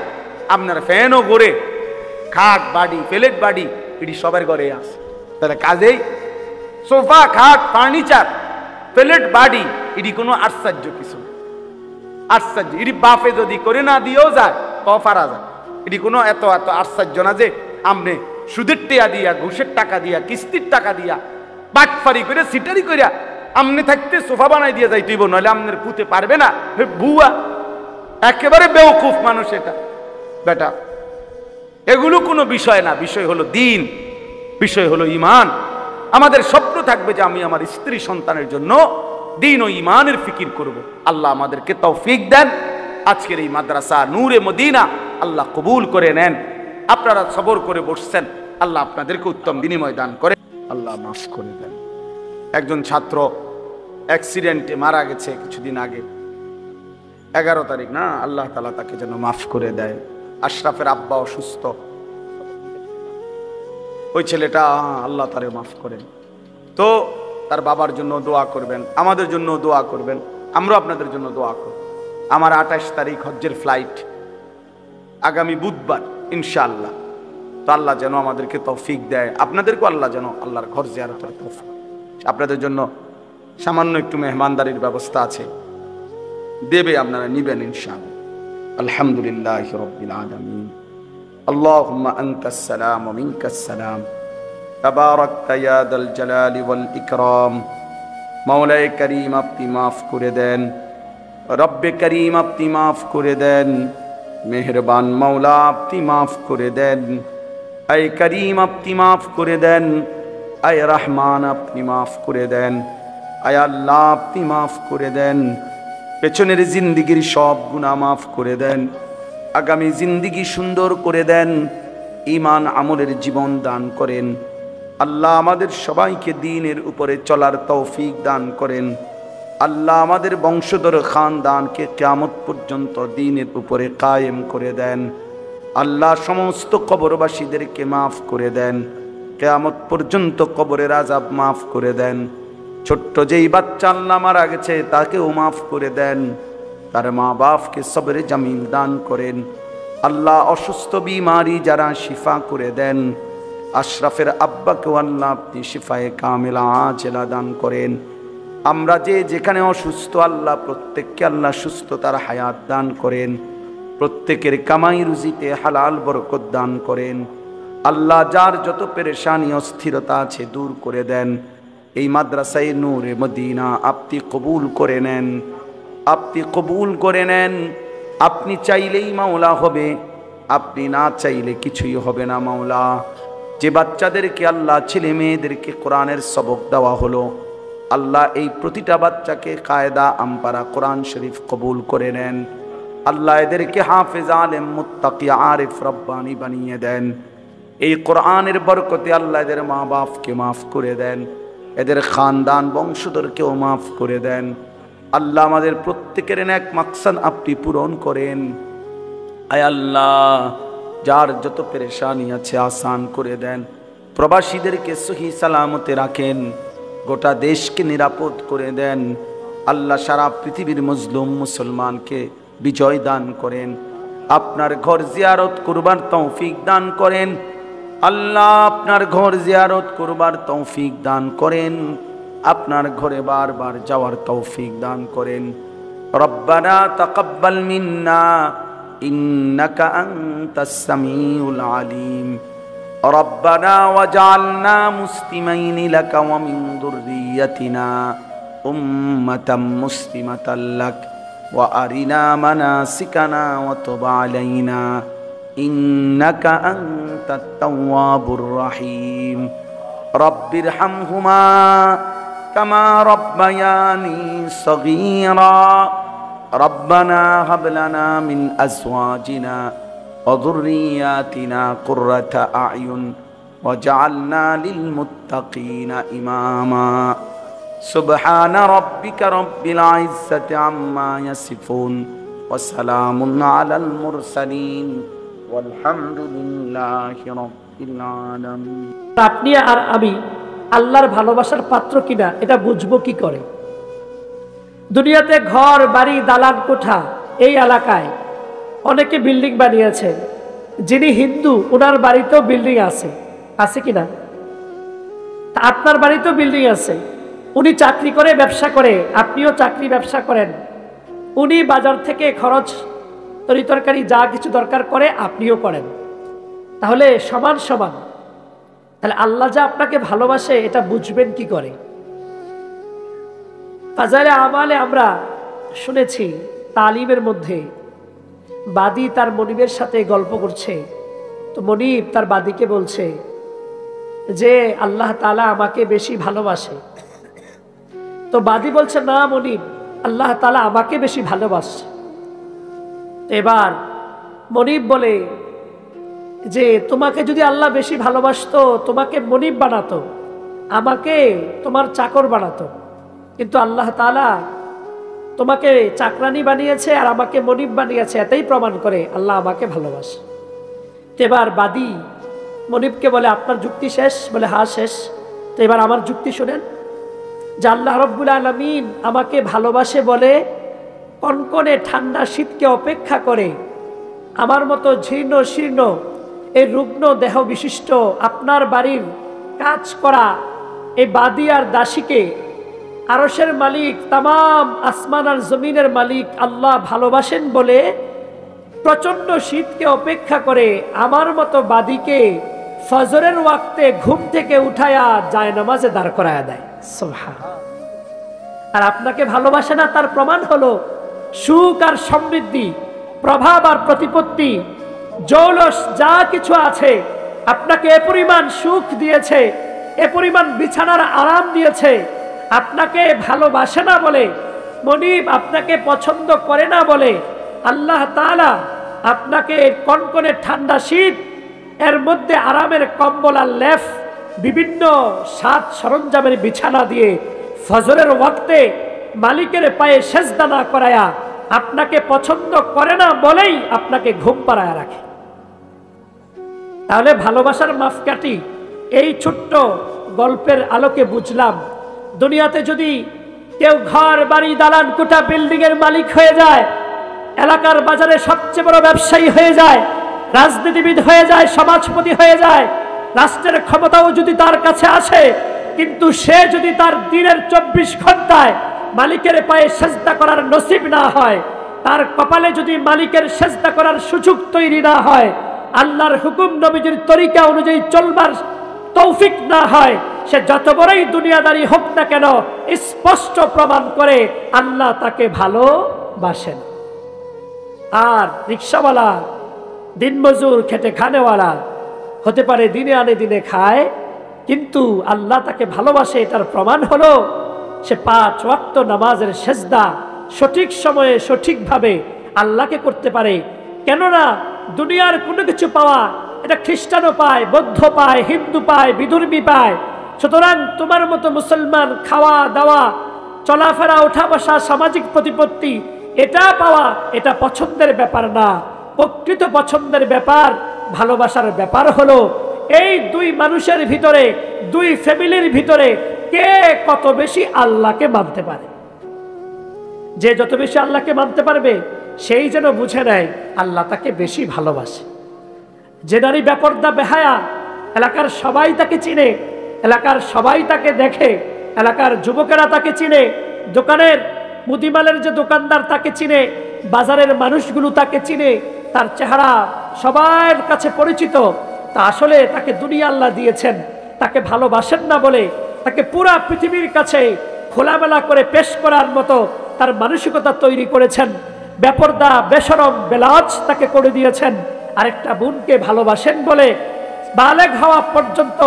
আপনার ফ্যানও ঘোরে, খাট বাড়ি, প্লেট বাড়ি, এটি সবার ঘরে আছে। তাহলে কাজেই সোফা, খাট, ফার্নিচার, প্লেট বাড়ি, এটি কোনো আশ্চর্য কিছু, আশ্চর্য এটি বাপে যদি করে না দিয়েও যায় তো পারা যায়। এটি কোনো এত এত আশ্চর্য না যে আপনি সুদের টাকা দিয়া, ঘুষের টাকা দিয়া, কিস্তির টাকা দিয়া, বাটফারি করে, সিটারি করিয়া আমনে থাকতে সোফা বানাই দিয়ে যাই তুইব, নইলে আপনার পুঁতে পারবে না। বুয়া একেবারে বেওকুফ মানুষ এটা বেটা। এগুলো কোনো বিষয় না, বিষয় হলো দ্বীন, বিষয় হলো ঈমান। আমাদের স্বপ্ন থাকবে যে আমি আমার স্ত্রী সন্তানের জন্য দ্বীন ও ঈমানের ফিকির করব। আল্লাহ আমাদেরকে তৌফিক দেন। আজকের এই মাদ্রাসা নূরে মদিনা আল্লাহ কবুল করে নেন। আপনারা সবর করে বসছেন, আল্লাহ আপনাদেরকে উত্তম বিনিময় দান করে, আল্লাহ মাফ করে দেন। একজন ছাত্র অ্যাক্সিডেন্টে মারা গেছে কিছুদিন আগে, 11 তারিখ না, আল্লাহ তাআলা তাকে যেন মাফ করে দেয়। আশরাফের আব্বা অসুস্থ, ওই ছেলেটা, আল্লাহ তারে মাফ করেন। তো তার বাবার জন্য দোয়া করবেন, আমাদের জন্য দোয়া করবেন, আমরা আপনাদের জন্য দোয়া করব। আমার 28 তারিখ হজ্জের ফ্লাইট, আগামী বুধবার ইনশাআল্লাহ। তো আল্লাহ যেন আমাদেরকে তৌফিক দেয়, আপনাদেরকেও আল্লাহ যেন আল্লাহর ঘর জিয়ারতের তৌফিক। আপনাদের জন্য সামান্য একটু মেহমানদারির ব্যবস্থা আছে, দেবে, আপনারা নিবেন ইনশাআল্লাহ। আলহামদুলিল্লাহি রাব্বিল আলামিন। আল্লাহুম্মা আনতাস সালাম ওয়া মিনকাস সালাম, তাবারাকতা ইয়া দাল জালালি ওয়াল ইকরাম। মাওলায়ে কারীম আপনি মাফ করে দেন, রব্বে কারীম আপনি মাফ করে দেন, মেহেরবান মাওলা আপনি মাফ করে দেন। আয় করিম আপনি মাফ করে দেন, আয় রহমান আপনি মাফ করে দেন, আয় আল্লাহ আপনি মাফ করে দেন। পেছনের জিন্দিগির সব গুনাহ মাফ করে দেন, আগামী জিন্দিগি সুন্দর করে দেন, ঈমান আমলের জীবন দান করেন। আল্লাহ আমাদের সবাইকে দ্বীনের উপরে চলার তৌফিক দান করেন। আল্লাহ আমাদের বংশধর খানদানকে কিয়ামত পর্যন্ত দ্বীনের উপরে কায়েম করে দেন। আল্লাহ সমস্ত কবরবাসীদেরকে মাফ করে দেন, কিয়ামত পর্যন্ত কবরের আযাব মাফ করে দেন। ছোট্ট যেই বাচ্চা আল্লাহ মারা গেছে তাকেও মাফ করে দেন, তার মা বাপকে সবরে জামিল দান করেন। আল্লাহ অসুস্থ বিমারি যারা শিফা করে দেন, আশরাফের আব্বাকেও আল্লাহ আপনি শিফায়ে কামিলা আজেলা দান করেন। আমরা যে যেখানে অসুস্থ আল্লাহ প্রত্যেককে আল্লাহ সুস্থতার হায়াত দান করেন, প্রত্যেকের কামাই রুজিতে হালাল বরকত দান করেন। আল্লাহ যার যত পেরেশানি অস্থিরতা আছে দূর করে দেন। এই মাদ্রাসায়ে নূরে মদিনা আপনি কবুল করে নেন, আপনি কবুল করে নেন। আপনি চাইলেই মাওলা হবে, আপনি না চাইলে কিছুই হবে না মাওলা। যে বাচ্চাদেরকে আল্লাহ ছেলে মেয়েদেরকে কোরআনের সবক দেওয়া হলো, আল্লাহ এই প্রতিটা বাচ্চাকে কায়দা আমপারা কোরআন শরীফ কবুল করে নেন। আল্লাহ এদেরকে হাফেজ, আলেম, মুত্তাকি, আরিফ, রব্বানি বানিয়ে দেন। এই কোরআনের বরকতে আল্লাহ এদের মা বাপকে মাফ করে দেন, এদের খানদান বংশধরকেও মাফ করে দেন। আল্লাহ আমাদের প্রত্যেকের নেক মাকসাদ আপনি পূরণ করেন। আয় আল্লাহ, যার যত পেরেশানি আছে আসান করে দেন। প্রবাসীদেরকে সহি সালামতে রাখেন, গোটা দেশকে নিরাপদ করে দেন। আল্লাহ সারা পৃথিবীর মজলুম মুসলমানকে বিজয় দান করেন। আপনার ঘর জিয়ারত করবার তৌফিক দান করেন। আল্লাহ আপনার ঘর জিয়ারত করবার তৌফিক দান করেন। আপনার ঘরে বারবার যাওয়ার তৌফিক দান করেন। রব্বানা তাকাব্বাল মিন্না ইন্নাকা আনতাস সামিউল আলিম। রব্বানা ওয়াজআলনা মুসলিমাইনি লাকা ওয়া মিন যুররিয়্যাতিনা উম্মাতাম মুসলিমাতাল লাক ওয়া আরিনা মানাসিকানা ওয়া তুব আলাইনা ইন্নাকা আনতাত তাওয়াবুর রহিম। রব্বিরহামহুমা কামা রব্বায়ানি সগীরা। রব্বানা হাব লানা মিন আজওয়াজিনা ওয়া যুররিয়্যাতিনা কুররাতা আ'য়ুন ওয়াজআলনা লিল মুত্তাকিনা ইমামা। সুবহানা রাব্বিকা রাব্বিল ইজ্জাতি আম্মা ইয়াসিফুন ওয়া সালামুন আলাল মুরসালিন ওয়ালহামদুলিল্লাহি রাব্বিল আলামিন। আপনি আর আমি আল্লাহর ভালোবাসার পাত্র কিনা এটা বুঝবো কি করে? দুনিয়াতে ঘর বাড়ি দালান কোঠা, এই এলাকায় অনেকে বিল্ডিং বানিয়েছে। যিনি হিন্দু ওনার বাড়িতেও বিল্ডিং আছে, আছে কিনা? আপনার বাড়িতেও বিল্ডিং আছে। উনি চাকরি করে ব্যবসা করে, আপনিও চাকরি ব্যবসা করেন। উনি বাজার থেকে খরচ তরিতরকারি যা কিছু দরকার করে আপনিও করেন। তাহলে সমান সমান। তাহলে আল্লাহ যা আপনাকে ভালোবাসে এটা বুঝবেন কি করে? ফাজাইলে আমালে আমরা শুনেছি তালিমের মধ্যে বাদী তার মনিবের সাথে গল্প করছে। তো মনিব তার বাদীকে বলছে যে আল্লাহ তাআলা আমাকে বেশি ভালোবাসে। তো বাদী বলছে, না মনিব, আল্লাহ তাআলা আমাকে বেশি ভালোবাসে। এবার মনিব বলে যে তোমাকে যদি আল্লাহ বেশি ভালোবাসতো তোমাকে মনিব বানাতো, আমাকে তোমার চাকর বানাতো। কিন্তু আল্লাহ তাআলা তোমাকে চাকরানি বানিয়েছে আর আমাকে মনিব বানিয়েছে, এটাই প্রমাণ করে আল্লাহ আমাকে ভালোবাসে। এবার বাদী মনিবকে বলে, আপনার যুক্তি শেষ? বলে, হ্যাঁ শেষ। তো এবার আমার যুক্তি শোনেন যে আল্লাহ রব্বুল আলামিন আমাকে ভালোবাসে বলে কনকনে ঠান্ডা শীতকে অপেক্ষা করে আমার মতো জীর্ণ শীর্ণ এই রুগ্ন দেহ বিশিষ্ট আপনার বাড়ির কাজ করা এই বাদী আর দাসীকে আরশের মালিক, তামাম আসমান আর জমিনের মালিক আল্লাহ ভালোবাসেন বলে প্রচন্ড শীতকে অপেক্ষা করে আমার মতো বাদীকে ফজরের ওয়াক্তে ঘুম থেকে উঠায়া জায়নামাজে দাঁড় করায়া দেয়। সুবহানাল্লাহ। আর আপনাকে ভালোবাসে না, তার প্রমাণ হলো সুখ আর সমৃদ্ধি, প্রভাব আর প্রতিপত্তি, জৌলস যা কিছু আছে আপনাকে এ পরিমাণ সুখ দিয়েছে, এ পরিমাণ বিছানার আরাম দিয়েছে। আপনাকে ভালোবাসে না বলে, মনিব আপনাকে পছন্দ করে না বলে আল্লাহ তাআলা আপনাকে কনকনে ঠান্ডা শীত, এর মধ্যে আরামের কম্বল আর লেফ, বিভিন্ন সাত সরঞ্জামের বিছানা দিয়ে ফজরের ওয়াক্তে মালিকের পায়ে সেজদা না করায়া আপনাকে পছন্দ করে না বলেই আপনাকে ঘুম পাড়ায় রাখে। তাহলে ভালোবাসার মাপকাঠি এই ছোট্ট গল্পের আলোকে বুঝলাম, দুনিয়াতে যদি কেউ ঘর বাড়ি দালান কোঠা বিল্ডিং এর মালিক হয়ে যায়, এলাকার বাজারে সবচেয়ে বড় ব্যবসায়ী হয়ে যায়, রাজনীতিবিদ হয়ে যায়, সমাজপতি হয়ে যায়, রাষ্ট্রের ক্ষমতাও যদি তার কাছে আসে, কিন্তু সে যদি তার দিনের 24 ঘন্টায় মালিকের পায়ে সেজদা করার নসিব না হয়, তার কপালে যদি মালিকের সেজদা করার সুযোগ তৈরি না হয়, আল্লাহর হুকুম নবীজির তরিকা অনুযায়ী চলবার তৌফিক না হয়, সে যত বড়ই দুনিয়াদারি হোক না কেন স্পষ্ট প্রমাণ করে আল্লাহ তাকে ভালোবাসেন। আর রিকশাওয়ালা, দিনমজুর, খেটে খানেওয়ালা হতে পারে, দিনে আনে দিনে খায়, কিন্তু আল্লাহ তাকে ভালোবাসে, এটার প্রমাণ হলো সে 5 ওয়াক্ত নামাজের সেজদা সঠিক সময়ে সঠিকভাবে আল্লাহকে করতে পারে। কেননা দুনিয়ার কোনো কিছু পাওয়া এটা খ্রিস্টানও পায়, বৌদ্ধ পায়, হিন্দু পায়, বিধর্মী পায়। সুতরাং তোমার মতো মুসলমান খাওয়া দাওয়া, চলাফেরা, ওঠা বসা, সামাজিক প্রতিপত্তি এটা পাওয়া এটা পছন্দের ব্যাপার না। প্রকৃত পছন্দের ব্যাপার, ভালোবাসার ব্যাপার হলো এই দুই মানুষের ভিতরে, দুই ফ্যামিলির ভিতরে কে কত বেশি আল্লাহকে মানতে পারে। যে যত বেশি আল্লাহকে মানতে পারবে সেই যেন বুঝে নেয় আল্লাহ তাকে বেশি ভালোবাসে। যে নারী বেপরদা বেহায়া, এলাকার সবাই তাকে চিনে, এলাকার সবাই তাকে দেখে, এলাকার যুবকেরা তাকে চিনে, দোকানের মুদিমালের যে দোকানদার তাকে চিনে, বাজারের মানুষগুলো তাকে চিনে, তার চেহারা সবার কাছে পরিচিত। তা আসলে তাকে দুনিয়া আল্লাহ দিয়েছেন, তাকে ভালোবাসেন না বলে তাকে পুরা পৃথিবীর কাছে খোলামেলা করে পেশ করার মতো তার মানসিকতা তৈরি করেছেন। বেপরদা বেশরম বেলাজ তাকে করে দিয়েছেন। আরেকটা বোনকে ভালোবাসেন বলে বালেগ হওয়া পর্যন্ত,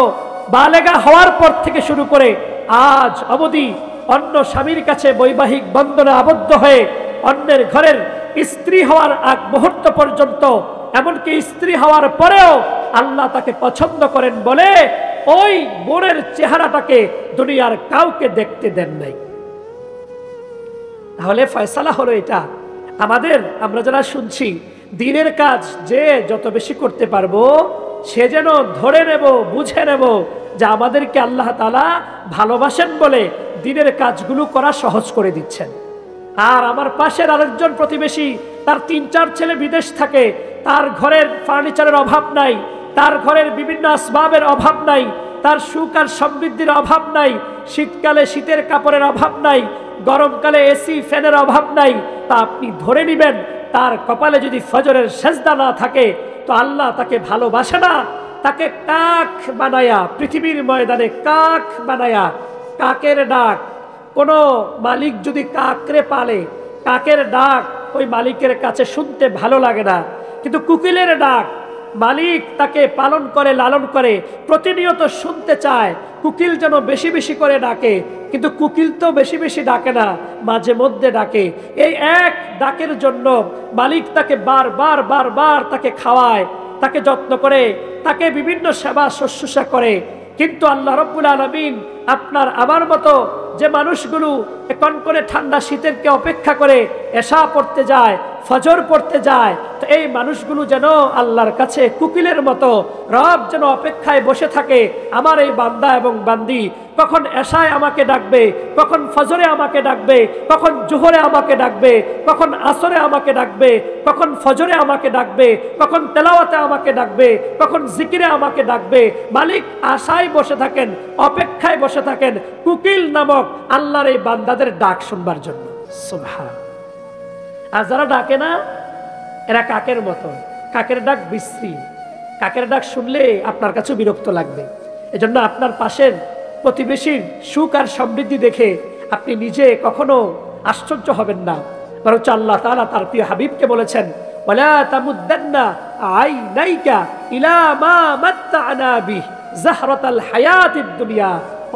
বালেগা হওয়ার পর থেকে শুরু করে আজ অবধি অন্য স্বামীর কাছে বৈবাহিক বন্ধনে আবদ্ধ হয়ে অন্যের ঘরের স্ত্রী হওয়ার আগ মুহূর্ত পর্যন্ত, এমনকি স্ত্রী হওয়ার পরেও আল্লাহ তাকে পছন্দ করেন বলে ওই বোনের চেহারাটাকে দুনিয়ার কাউকে দেখতে দেন নাই। তাহলে ফয়সালা হলো এটা আমাদের। আমরা যারা শুনছি দিনের কাজ যে যত বেশি করতে পারবো সে যেন ধরে নেব, বুঝে নেব যে আমাদেরকে আল্লাহ তাআলা ভালোবাসেন বলে দিনের কাজগুলো করা সহজ করে দিচ্ছেন। আর আমার পাশের আরেকজন প্রতিবেশী, তার ৩-৪ ছেলে বিদেশ থাকে, তার ঘরের ফার্নিচারের অভাব নাই, তার ঘরের বিভিন্ন আসবাবের অভাব নাই, তার সুখ আর সমৃদ্ধির অভাব নাই, শীতকালে শীতের কাপড়ের অভাব নাই, গরমকালে এসি ফ্যানের অভাব নাই। তা আপনি ধরে নেবেন তার কপালে যদি ফজরের সেজদা না থাকে তো আল্লাহ তাকে ভালোবাসে না। তাকে কাক বানায়া, পৃথিবীর ময়দানে কাক বানায়া, কাকের ডাক, কোনো মালিক যদি কাকরে পালে, কাকের ডাক ওই মালিকের কাছে শুনতে ভালো লাগে না, কিন্তু কোকিলের ডাক মালিক তাকে পালন করে, লালন করে, প্রতিনিয়ত শুনতে চায়। কোকিল যেন বেশি বেশি করে ডাকে, কিন্তু কোকিল তো বেশি বেশি ডাকে না, মাঝে মধ্যে ডাকে। এই এক ডাকের জন্য মালিক তাকে বারবার বারবার তাকে খাওয়ায়, তাকে যত্ন করে, তাকে বিভিন্ন সেবা শুশ্রূষা করে। কিন্তু আল্লাহ রাব্বুল আলামিন আপনার আমার মতো যে মানুষগুলো কনকনে ঠান্ডা শীতেরকে অপেক্ষা করে এশা পড়তে যায়, ফজর পড়তে যায়, তো এই মানুষগুলো যেন আল্লাহর কাছে কোকিলের মতো রব যেন অপেক্ষায় বসে থাকে। আমার এই বান্দা এবং বান্দি কখন এশায় আমাকে ডাকবে, কখন ফজরে আমাকে ডাকবে, কখন জোহরে আমাকে ডাকবে, কখন আসরে আমাকে ডাকবে, কখন ফজরে আমাকে ডাকবে, কখন তেলাওয়াতে আমাকে ডাকবে, কখন জিকিরে আমাকে ডাকবে। মালিক আশায় বসে থাকেন, অপেক্ষায় বসে থাকেন কোকিল নামক আল্লাহর এই বান্দাদের ডাক শুনবার জন্য। সুবহান। আর যারা ডাকে না এরা কাকের মতো, কাকের ডাক বিশ্রী, কাকের ডাক শুনলে আপনার কাছে বিরক্ত লাগবে। এজন্য আপনার পাশের প্রতিবেশীর সুখ আর সমৃদ্ধি দেখে আপনি নিজে কখনো আশ্চর্য হবেন না, বরঞ্চ আল্লাহ তাআলা তার প্রিয় হাবিবকে বলেছেন, ওয়ালা তামুদ্দান্না আইনাইকা ইলা মা মাত্তা'না বিহি যাহরাতাল হায়াতিদ দুনিয়া।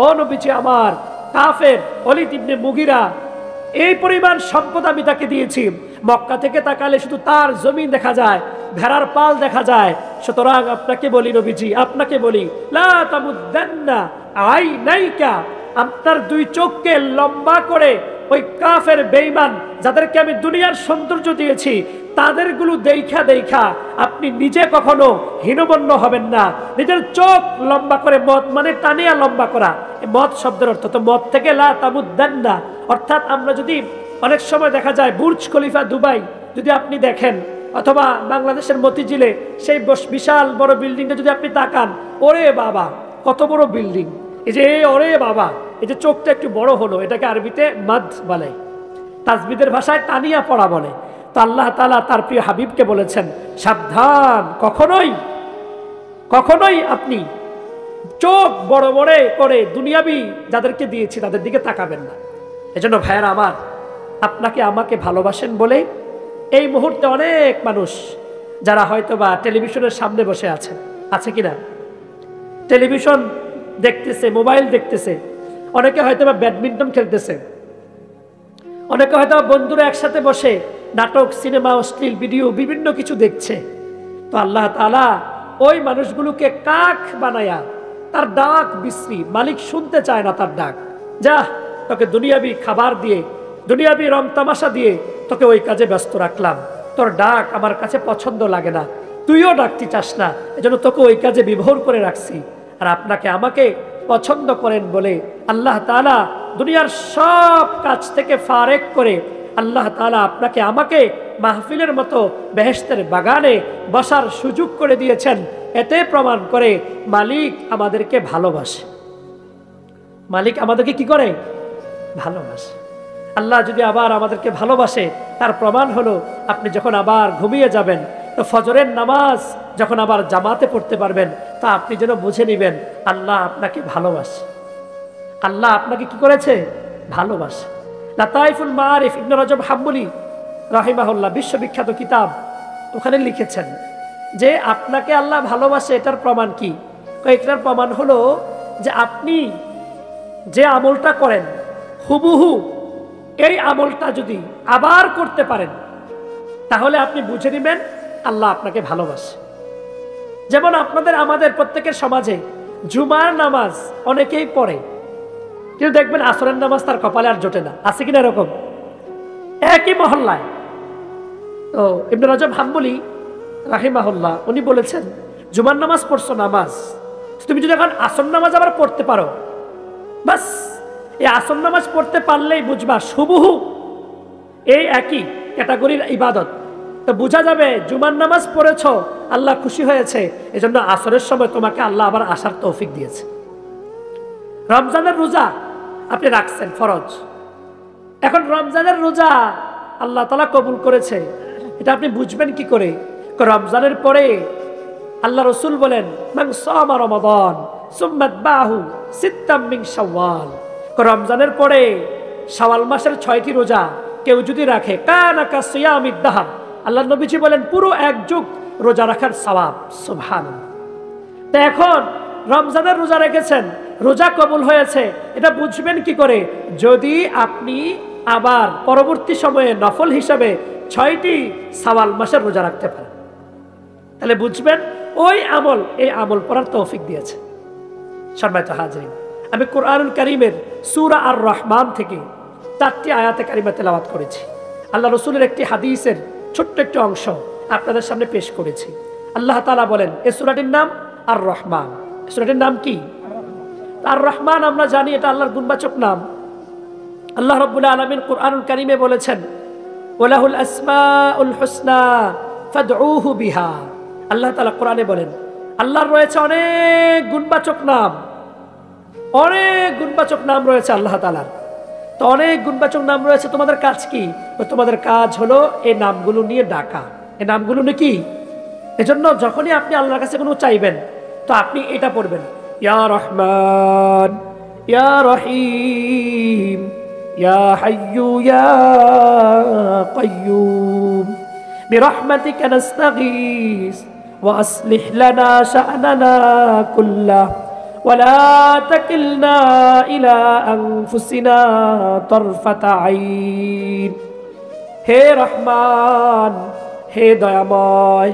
ও নবীজি আমার, কাফের ওলীদ ইবনে মুগীরা এই পরিমাণ সম্পদ আমি তাকে দিয়েছি, মক্কা থেকে তাকালে শুধু তার জমিন দেখা যায়, ভেড়ার পাল দেখা যায়। সুতরাং আপনাকে বলি নবীজি, আপনাকে বলি, লা তামুদ্দান্না আইনাইকা, আপনার দুই চোখকে লম্বা করে ওই কাফের বেঈমান যাদেরকে আমি দুনিয়ার সৌন্দর্য দিয়েছি তাদেরগুলো দেখা দেখা আপনি নিজে কখনো হীনমন্য হবেন না। নিজের চোখ লম্বা করে, মদ মানে টানিয়া লম্বা করা, মদ শব্দের অর্থ তো মদ থেকে লা তামুদ্দান্না, অর্থাৎ আমরা যদি অনেক সময় দেখা যায় বুর্জ খলিফা দুবাই যদি আপনি দেখেন, অথবা বাংলাদেশের মতিঝিলে সেই বিশাল বড় বিল্ডিংটা যদি আপনি তাকান, ওরে বাবা কত বড় বিল্ডিং, এই যে ওরে বাবা, এই যে চোখটা একটু বড় হলো, এটাকে আরবিতে মাদ বলে, তাজবিদের ভাষায় টানিয়া পড়া বলে। তো আল্লাহ তাআলা তার প্রিয় হাবিবকে বলেছেন, সাবধান, কখনোই কখনোই আপনি চোখ বড় বড় করে দুনিয়াবি যাদেরকে দিয়েছি তাদের দিকে তাকাবেন না। এজন্য ভাইয়েরা আমার, আপনাকে আমাকে ভালোবাসেন বলে এই মুহূর্তে অনেক মানুষ যারা হয়তো বা টেলিভিশনের সামনে বসে আছে কিনা, টেলিভিশন দেখতেছে, মোবাইল দেখতেছে, অনেকে হয়তো বা ব্যাডমিন্টন খেলতেছে, অনেকে হয়তো বন্ধুরা একসাথে বসে নাটক, সিনেমা, অশ্লীল ভিডিও, বিভিন্ন কিছু দেখছে। তো আল্লাহ তাআলা ওই মানুষগুলোকে কাক বানায়া, তার ডাক বিশ্রী, মালিক শুনতে চায় না তার ডাক। যা, তোকে দুনিয়াবি খাবার দিয়ে, দুনিয়াবি রং তামাশা দিয়ে তোকে ওই কাজে ব্যস্ত রাখলাম, তোর ডাক আমার কাছে পছন্দ লাগে না, তুইও ডাকতে চাস না, এজন্য তোকে ওই কাজে বিভোর করে রাখছি। আর আপনাকে আমাকে পছন্দ করেন বলে আল্লাহ তাআলা দুনিয়ার সব কাজ থেকে ফারেক করে আল্লাহ তাআলা আপনাকে আমাকে মাহফিলের মতো বেহেশতের বাগানে বসার সুযোগ করে দিয়েছেন। এতে প্রমাণ করে মালিক আমাদেরকে ভালোবাসে। মালিক আমাদেরকে কি করে? ভালোবাসে। আল্লাহ যদি আবার আমাদেরকে ভালোবাসে, তার প্রমাণ হলো আপনি যখন আবার ঘুমিয়ে যাবেন, তো ফজরের নামাজ যখন আবার জামাতে পড়তে পারবেন, তা আপনি যেন বুঝে নেবেন আল্লাহ আপনাকে ভালোবাসে। আল্লাহ আপনাকে কি করেছে? ভালোবাসে। লাতাইফুল মারিফ ইবনে রজব হাম্বলি রাহিমাহুল্লাহ, বিশ্ববিখ্যাত কিতাব, ওখানে লিখেছেন যে আপনাকে আল্লাহ ভালোবাসে, এটার প্রমাণ কি? এটার প্রমাণ হলো যে আপনি যে আমলটা করেন হুবহু এই আমলটা যদি আবার করতে পারেন, তাহলে আপনি বুঝে নেবেন আল্লাহ আপনাকে ভালোবাসে। যেমন আমাদের প্রত্যেকের সমাজে জুমার নামাজ অনেকেই পড়ে, কিন্তু দেখবেন আসরের নামাজ তার কপালে আর জোটে না। আছে কিনা এরকম? একই মহল্লায়। তো ইবনে রজব হাম্বলি রাহিমাহুল্লাহ উনি বলেছেন, জুমার নামাজ পড়ছো, নামাজ তুমি যদি এখন আসর নামাজ আবার পড়তে পারো, বাস এই আসর নামাজ পড়তে পারলেই বুঝবা হুবহু এই একই ক্যাটাগরির ইবাদত। তো বোঝা যাবে জুমার নামাজ পড়েছ, আল্লাহ খুশি হয়েছে, এজন্য আসরের সময় তোমাকে আল্লাহ আবার আসার তৌফিক দিয়েছে। রমজানের রোজা আপনি রাখছেন ফরজ, এখন রমজানের রোজা আল্লাহ তাআলা কবুল করেছে, এটা আপনি বুঝবেন কি করে? রমজানের পরে আল্লাহ রসুল বলেন, মান সামা রমাদান সুম্মা আতবাহু সিত্তাম মিন শাওয়াল, রমজানের পরে শাওয়াল মাসের 6টি রোজা কেউ যদি রাখে, কানা কাসিয়ামিদ দাহর, আল্লাহ নবীজি বলেন পুরো এক যুগ রোজা রাখার সওয়াব। সুবহানাল্লাহ। তো এখন রমজানের রোজা রেখেছেন, রোজা কবুল হয়েছে, এটা বুঝবেন কি করে? যদি আপনি আবার পরবর্তী সময়ে নফল হিসাবে 6টি শাওয়াল মাসের রোজা রাখতে পারেন, তাহলে বুঝবেন ওই আমল এই আমল পড়ার তৌফিক দিয়েছে। সম্মানিত হাজিরিন, আমি কোরআনুল কারীমের সূরা আর রহমান থেকে 4টি আয়াতে কারিমা তেলাওয়াত করেছি। আল্লাহ রসুলের একটি হাদিসের ছোট্ট একটি অংশ আপনাদের সামনে পেশ করেছি। আল্লাহ তাআলা বলেন, এই সূরাটির নাম আর রহমান। সূরাটির নাম কি? আর রহমান আমরা জানি এটা আল্লাহর গুণবাচক নাম। আল্লাহ রাব্বুল আলামিন কোরআনুল কারীমে বলেছেন, ওয়ালাহুল আসমাউল হুসনা ফাদউহু বিহা। আল্লাহ তাআলা কোরআনে বলেন আল্লাহর রয়েছে অনেক গুণবাচক নাম, অনেক গুণবাচক নাম রয়েছে আল্লাহ তাআলার। তো অনেক গুণবাচক নাম রয়েছে, তোমাদের কাজ কি? তোমাদের কাজ হলো এই নামগুলো নিয়ে ডাকা। এই নামগুলো নিয়ে কি? এজন্য যখনই আপনি আল্লাহর কাছে কোনো চাইবেন, তো আপনি এটা পড়বেন, ইয়া রহমান, ইয়া রহিম, ইয়া হাইয়ু ইয়া কাইয়ুম, বিরহমাতিকা নাস্তাগীস ওয়া আসলিহ লানা শা'নানা কুল্লাহ ওয়ালা তাকিলনা ইলা আনফুসিনা তরফাতা আইন। হে রহমান, হে দয়াময়,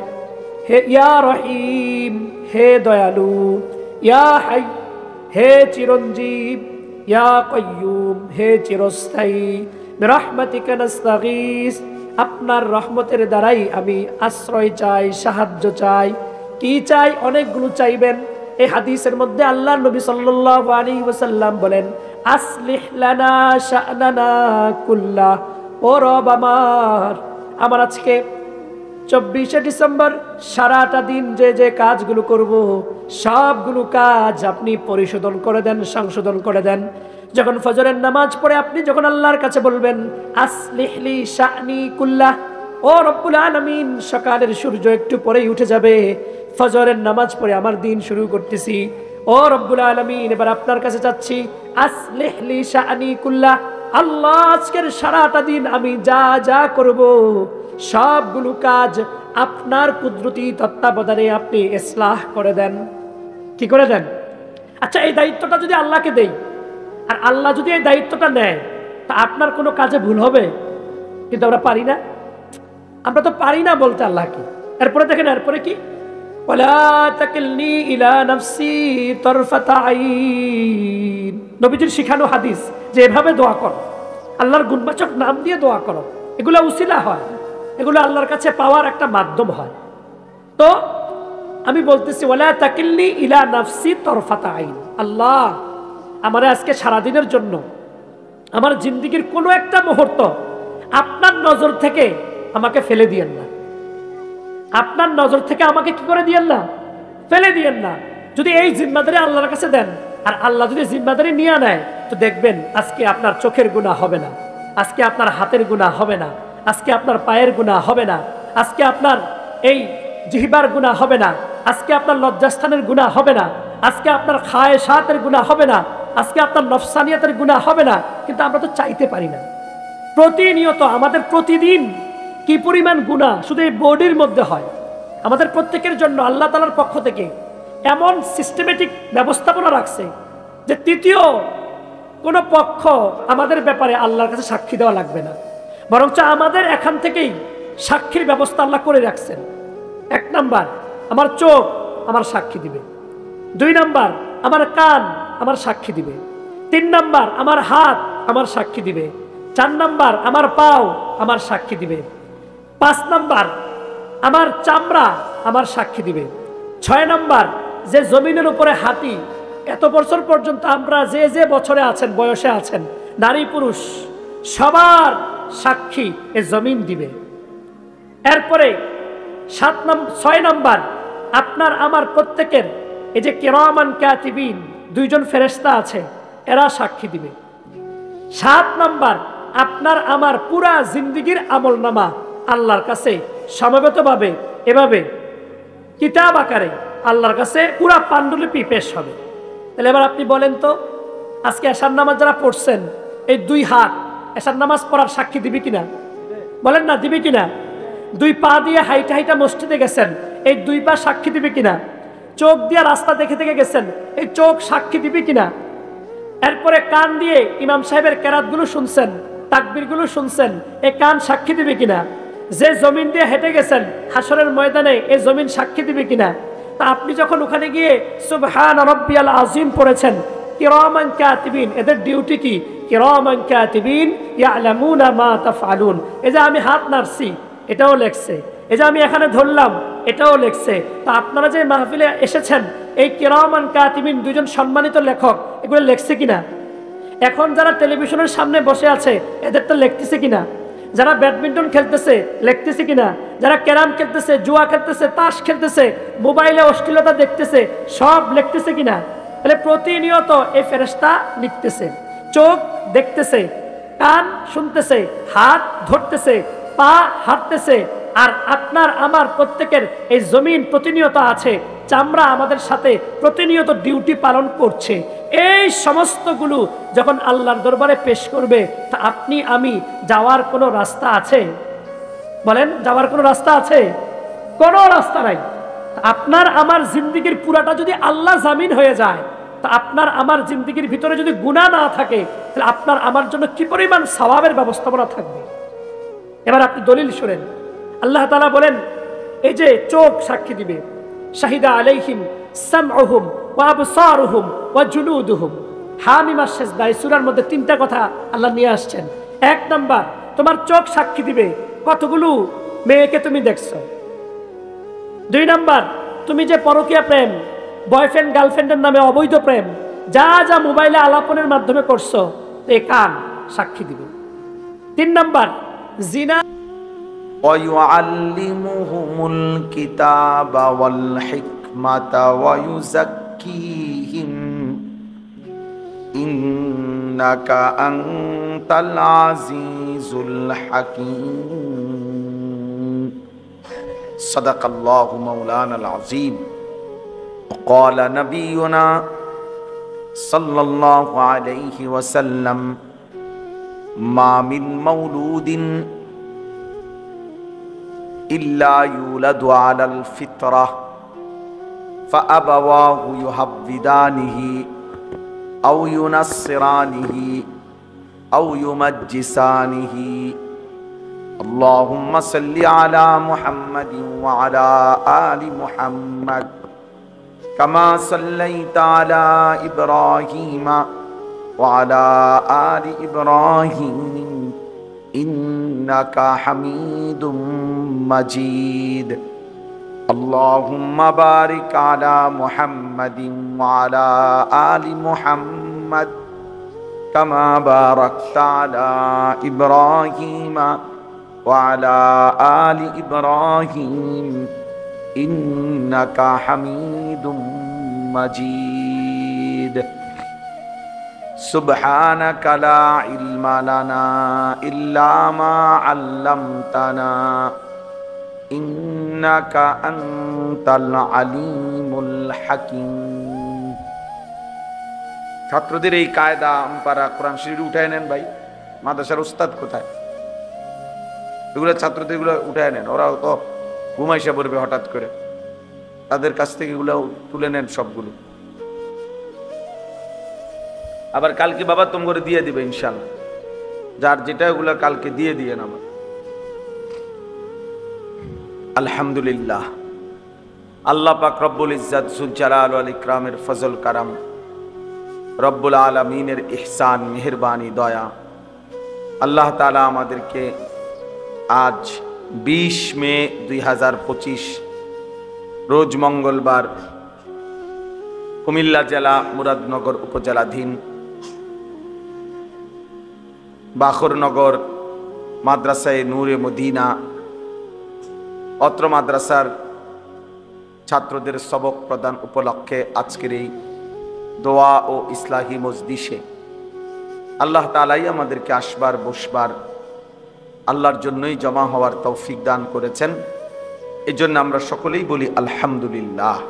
হে ইয়া রহিম, হে দয়ালু, ইয়া হাই, হে চিরঞ্জীব, ইয়া কাইয়ুম, হে চিরস্থায়ী, বিরহমাতিকা নাস্তাগীস, আপনার রহমতের দ্বারাই আমি আশ্রয় চাই, সাহায্য চাই। কি চাই? অনেকগুলো চাইবেন। এই হাদিসের মধ্যে আল্লাহর নবী সাল্লাল্লাহু আলাইহি ওয়াসাল্লাম বলেন, আসলিহ লানা শা'নানা কুল্লাহ, ও রব আমার আজকে 24শে ডিসেম্বর সারাটা দিন যে যে কাজগুলো করব, সবগুলো কাজ আপনি পরিশোধন করে দেন, সংশোধন করে দেন। যখন ফজরের নামাজ পড়ে আপনি যখন আল্লাহর কাছে বলবেন, আসলিহ লি শা'নি কুল্লাহ, ও রব্বুল আলামিন, সকালের সূর্য একটু পরেই উঠে যাবে, ফজরের নামাজ পড়ে আমার দিন শুরু করতেছি, ও রব্বুল আলামিন এবার আপনার কাছে যাচ্ছি, আসলিহ লি শা'নি কুল্লাহ, আল্লাহ আজকের সারাটা দিন আমি যা যা করব সবগুলো কাজ আপনার কুদরতি তত্ত্বাবধানে আপনি ইসলাহ করে দেন। কি করে দেন? আচ্ছা, এই দায়িত্বটা যদি আল্লাহকে দেই, আর আল্লাহ যদি এই দায়িত্বটা নেয়, তা আপনার কোনো কাজে ভুল হবে? কিন্তু আমরা পারি না। আমরা তো পারি না বলতে আল্লাহকে। এরপরে দেখেন, এরপরে কি, ওয়ালা তাকিলনি ইলা নাফসি তারফাতা আইন। নবীজির শিখানো হাদিস যে এভাবে দোয়া করো, আল্লাহর গুণবাচক নাম দিয়ে দোয়া করো, এগুলো উসিলা হয়, এগুলো আল্লাহর কাছে পাওয়ার একটা মাধ্যম হয়। তো আমি বলতেছি ওয়ালা তাকিলনি ইলা নাফসি তারফাতা আইন, আল্লাহ আমারে আজকে সারাদিনের জন্য আমার জিন্দেগির কোনো একটা মুহূর্ত আপনার নজর থেকে আমাকে ফেলে দিয়েন না, আপনার নজর থেকে আমাকে কি করে দিয়েন না, ফেলে দিয়েন না। যদি এই জিম্মাদারি আল্লাহর কাছে দেন, আর আল্লাহ যদি জিম্মাদারি নিয়ে নেয়, তো দেখবেন আজকে আপনার চোখের গুনাহ হবে না, আজকে আপনার হাতের গুনাহ হবে না, আজকে আপনার পায়ের গুনাহ হবে না, আজকে আপনার এই জিহ্বার গুনাহ হবে না, আজকে আপনার লজ্জাস্থানের গুনাহ হবে না, আজকে আপনার খায়েশাতের গুনাহ হবে না, আজকে আপনার নফসানিয়াতের গুনাহ হবে না। কিন্তু আমরা তো চাইতে পারি না। প্রতিনিয়ত আমাদের প্রতিদিন কি পরিমাণ গুনাহ শুধু এই বডির মধ্যে হয়। আমাদের প্রত্যেকের জন্য আল্লাহ তাআলার পক্ষ থেকে এমন সিস্টেমেটিক ব্যবস্থাপনা রাখছে যে তৃতীয় কোনো পক্ষ আমাদের ব্যাপারে আল্লাহর কাছে সাক্ষী দেওয়া লাগবে না, বরঞ্চ আমাদের এখান থেকেই সাক্ষীর ব্যবস্থা আল্লাহ করে রাখছেন। 1 নাম্বার, আমার চোখ আমার সাক্ষী দিবে। 2 নাম্বার, আমার কান আমার সাক্ষী দিবে। 3 নাম্বার, আমার হাত আমার সাক্ষী দিবে। 4 নাম্বার, আমার পাও আমার সাক্ষী দিবে। 5 নাম্বার, আমার চামড়া আমার সাক্ষী দিবে। 6 নাম্বার, যে জমিনের উপরে হাঁটি, এত বছর পর্যন্ত আমরা যে যে বছরে আছেন, বয়সে আছেন, নারী পুরুষ সবার সাক্ষী এ জমিন দিবে। এরপরে 6 নাম্বার, আপনার আমার প্রত্যেকের এই যে কিরামান কাতিবিন 2 জন ফেরেশতা আছে, এরা সাক্ষী দিবে। 7 নাম্বার, আপনার আমার পুরা জিন্দেগীর আমলনামা আল্লাহর কাছে সমবেতভাবে এভাবে কিতাব আকারে আল্লাহর কাছে পুরা পাণ্ডুলিপি পেশ হবে। তাহলে এবার আপনি বলেন তো, আজকে এশার নামাজ যারা পড়ছেন, এই 2 হাত এশার নামাজ পড়ার সাক্ষী দিবে কিনা? বলেন না, দিবে কিনা? 2 পা দিয়ে হাইটা হাইটা মসজিদে গেছেন, এই 2 পা সাক্ষী দিবে কিনা? চোখ দিয়ে রাস্তা দেখে দেখে গেছেন, এই চোখ সাক্ষী দিবে কিনা? এরপরে কান দিয়ে ইমাম সাহেবের কেরাতগুলো শুনছেন, তাকবীরগুলো শুনছেন, এই কান সাক্ষী দিবে কিনা? যে জমিন দিয়ে হেঁটে গেছেন হাসরের ময়দানে, এই জমিন সাক্ষী দিবে কিনা? তা আপনি যখন ওখানে গিয়ে সুবহান রাব্বিয়াল আযীম পড়েছেন, কিরামান কাতিবিন, এদের ডিউটি কি? কিরামান কাতিবিন ইয়ালামুনা মা তাফআলুন। এই যে আমি হাত নাড়ছি, এটাও লেখছে, এই যে আমি এখানে ধরলাম, এটাও লেখছে। তা আপনারা যে মাহফিলে এসেছেন, এই কিরামান কাতিবিন 2 জন সম্মানিত লেখক, এগুলো লেখছে কিনা? এখন যারা টেলিভিশনের সামনে বসে আছে, এদেরটা লিখতেছে কিনা? যারা ব্যাডমিন্টন খেলতেছে লিখতেছে কিনা? যারা ক্যারাম খেলতেছে, জুয়া খেলতেছে, তাস খেলতেছে, মোবাইলে অশ্লীলতা দেখতেছে, সব লিখতেছে কিনা? তাহলে প্রতিনিয়ত এই ফেরেশতা লিখতেছে, চোখ দেখতেছে, কান শুনতেছে, হাত ধরতেছে, পা হাঁটতেছে, আর আপনার আমার প্রত্যেকের এই জমিন প্রতিনিয়ত আছে, চামড়া আমাদের সাথে প্রতিনিয়ত ডিউটি পালন করছে। এই সমস্তগুলো যখন আল্লাহর দরবারে পেশ করবে, তা আপনি আমি যাওয়ার কোনো রাস্তা আছে? বলেন, যাওয়ার কোনো রাস্তা আছে? কোনো রাস্তা নাই। আপনার আমার জিন্দেগির পুরাটা যদি আল্লাহ জামিন হয়ে যায়, তা আপনার আমার জিন্দেগির ভিতরে যদি গুনাহ না থাকে, তাহলে আপনার আমার জন্য কি পরিমাণ সওয়াবের ব্যবস্থাপনা থাকবে। এবার আপনি দলিল শুনেন। আল্লাহ তাআলা বলেন, এই যে চোখ সাক্ষী দিবে, শাহিদা আলাইহিম সামউহুম ওয়া আবসারুহুম ওয়া জুলুদুহুম। হামিম আশ-শাজদা, এই সূরার মধ্যে 3টা কথা আল্লাহ নিয়ে আসছেন। 1 নাম্বার, তোমার চোখ সাক্ষী দিবে কতগুলো মেয়েকে তুমি দেখছো। 2 নাম্বার, তুমি যে পরকীয়া প্রেম, বয়ফ্রেন্ড গার্লফ্রেন্ডের নামে অবৈধ প্রেম, যা যা মোবাইলে আলাপনের মাধ্যমে করছো, এই কান সাক্ষী দিবে। 3 নাম্বার, জিনা। ওয়ায়ুআল্লিমুহুমুল কিতাবা ওয়াল হিকমাতা ওয়ায়ুযাক্কিহিম ইন্নাকা আনতাল আজিজুল হাকীম। সাদাকাল্লাহু মাওলানাল আযীম। قال نبينا صلى الله عليه وسلم ما من مولود إلا يولد على الفطرة فأبواه يهودانه أو ينصرانه أو يمجسانه اللهم صل على محمد وعلى آل محمد كما صليت على إبراهيم وعلى آل إبراهيم إنك حميد مجيد اللهم بارك على محمد وعلى آل محمد كما باركت على إبراهيم وعلى آل إبراهيم إنك حميد مجيد سبحانك لا علم لنا إلا ما علمتنا إنك أنت العليم الحكيم ছাত্রদের এই কায়দা আমপারা কোরআন শরীফ উঠায় নেন ভাই মাদ্রাসার উস্তাদ কোথায় এগুলো ছাত্রদের এগুলো উঠায় নেন ওরাও তো ঘুমাইসা পড়বে হঠাৎ করে তাদের কাছ থেকে এগুলো তুলে নেন সবগুলো আবার কালকে বাবা তোম করে দিয়ে দিবে ইনশাআল্লাহ যার যেটা ওগুলো কালকে দিয়ে দিয়েন আমার আলহামদুলিল্লাহ আল্লাহ পাক রব্বুল ইজ্জত যুল জালাল ওয়াল ইকরামের ফজল কারাম রব্বুল আলামিনের ইহসান মেহেরবানি দয়া আল্লাহ তাআলা আমাদেরকে আজ 20 মে 2025 রোজ মঙ্গলবার কুমিল্লা জেলা মুরাদনগর উপজেলাধীন বাখরনগর মাদ্রাসায়ে নূরে মদিনা অত্র মাদ্রাসার ছাত্রদের সবক প্রদান উপলক্ষে আজকের এই দোয়া ও ইসলাহি মজলিসে আল্লাহ তাআলাই আমাদেরকে আসবার বসবার আল্লাহর জন্যই জমা হওয়ার তৌফিক দান করেছেন এই জন্য আমরা সকলেই বলি আলহামদুলিল্লাহ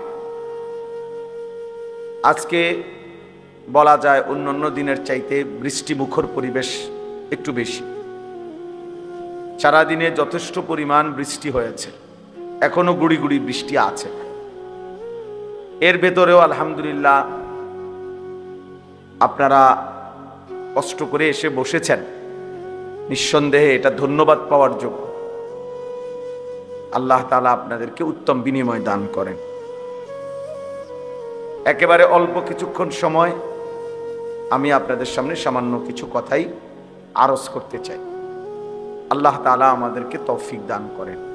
আজকে বলা যায় অন্যান্য দিনের চাইতে বৃষ্টিমুখর পরিবেশ একটু বেশি সারাদিনে যথেষ্ট পরিমাণ বৃষ্টি হয়েছে এখনো গুড়ি গুড়ি বৃষ্টি আছে এর ভেতরেও আলহামদুলিল্লাহ আপনারা কষ্ট করে এসে বসেছেন নিঃসন্দেহে এটা ধন্যবাদ পাওয়ার যোগ্য আল্লাহ তাআলা আপনাদেরকে উত্তম বিনিময় দান করেন একেবারে অল্প কিছুক্ষণ সময় আমি আপনাদের সামনে সামান্য কিছু কথাই আরজ করতে চাই আল্লাহ তাআলা আমাদেরকে তৌফিক দান করেন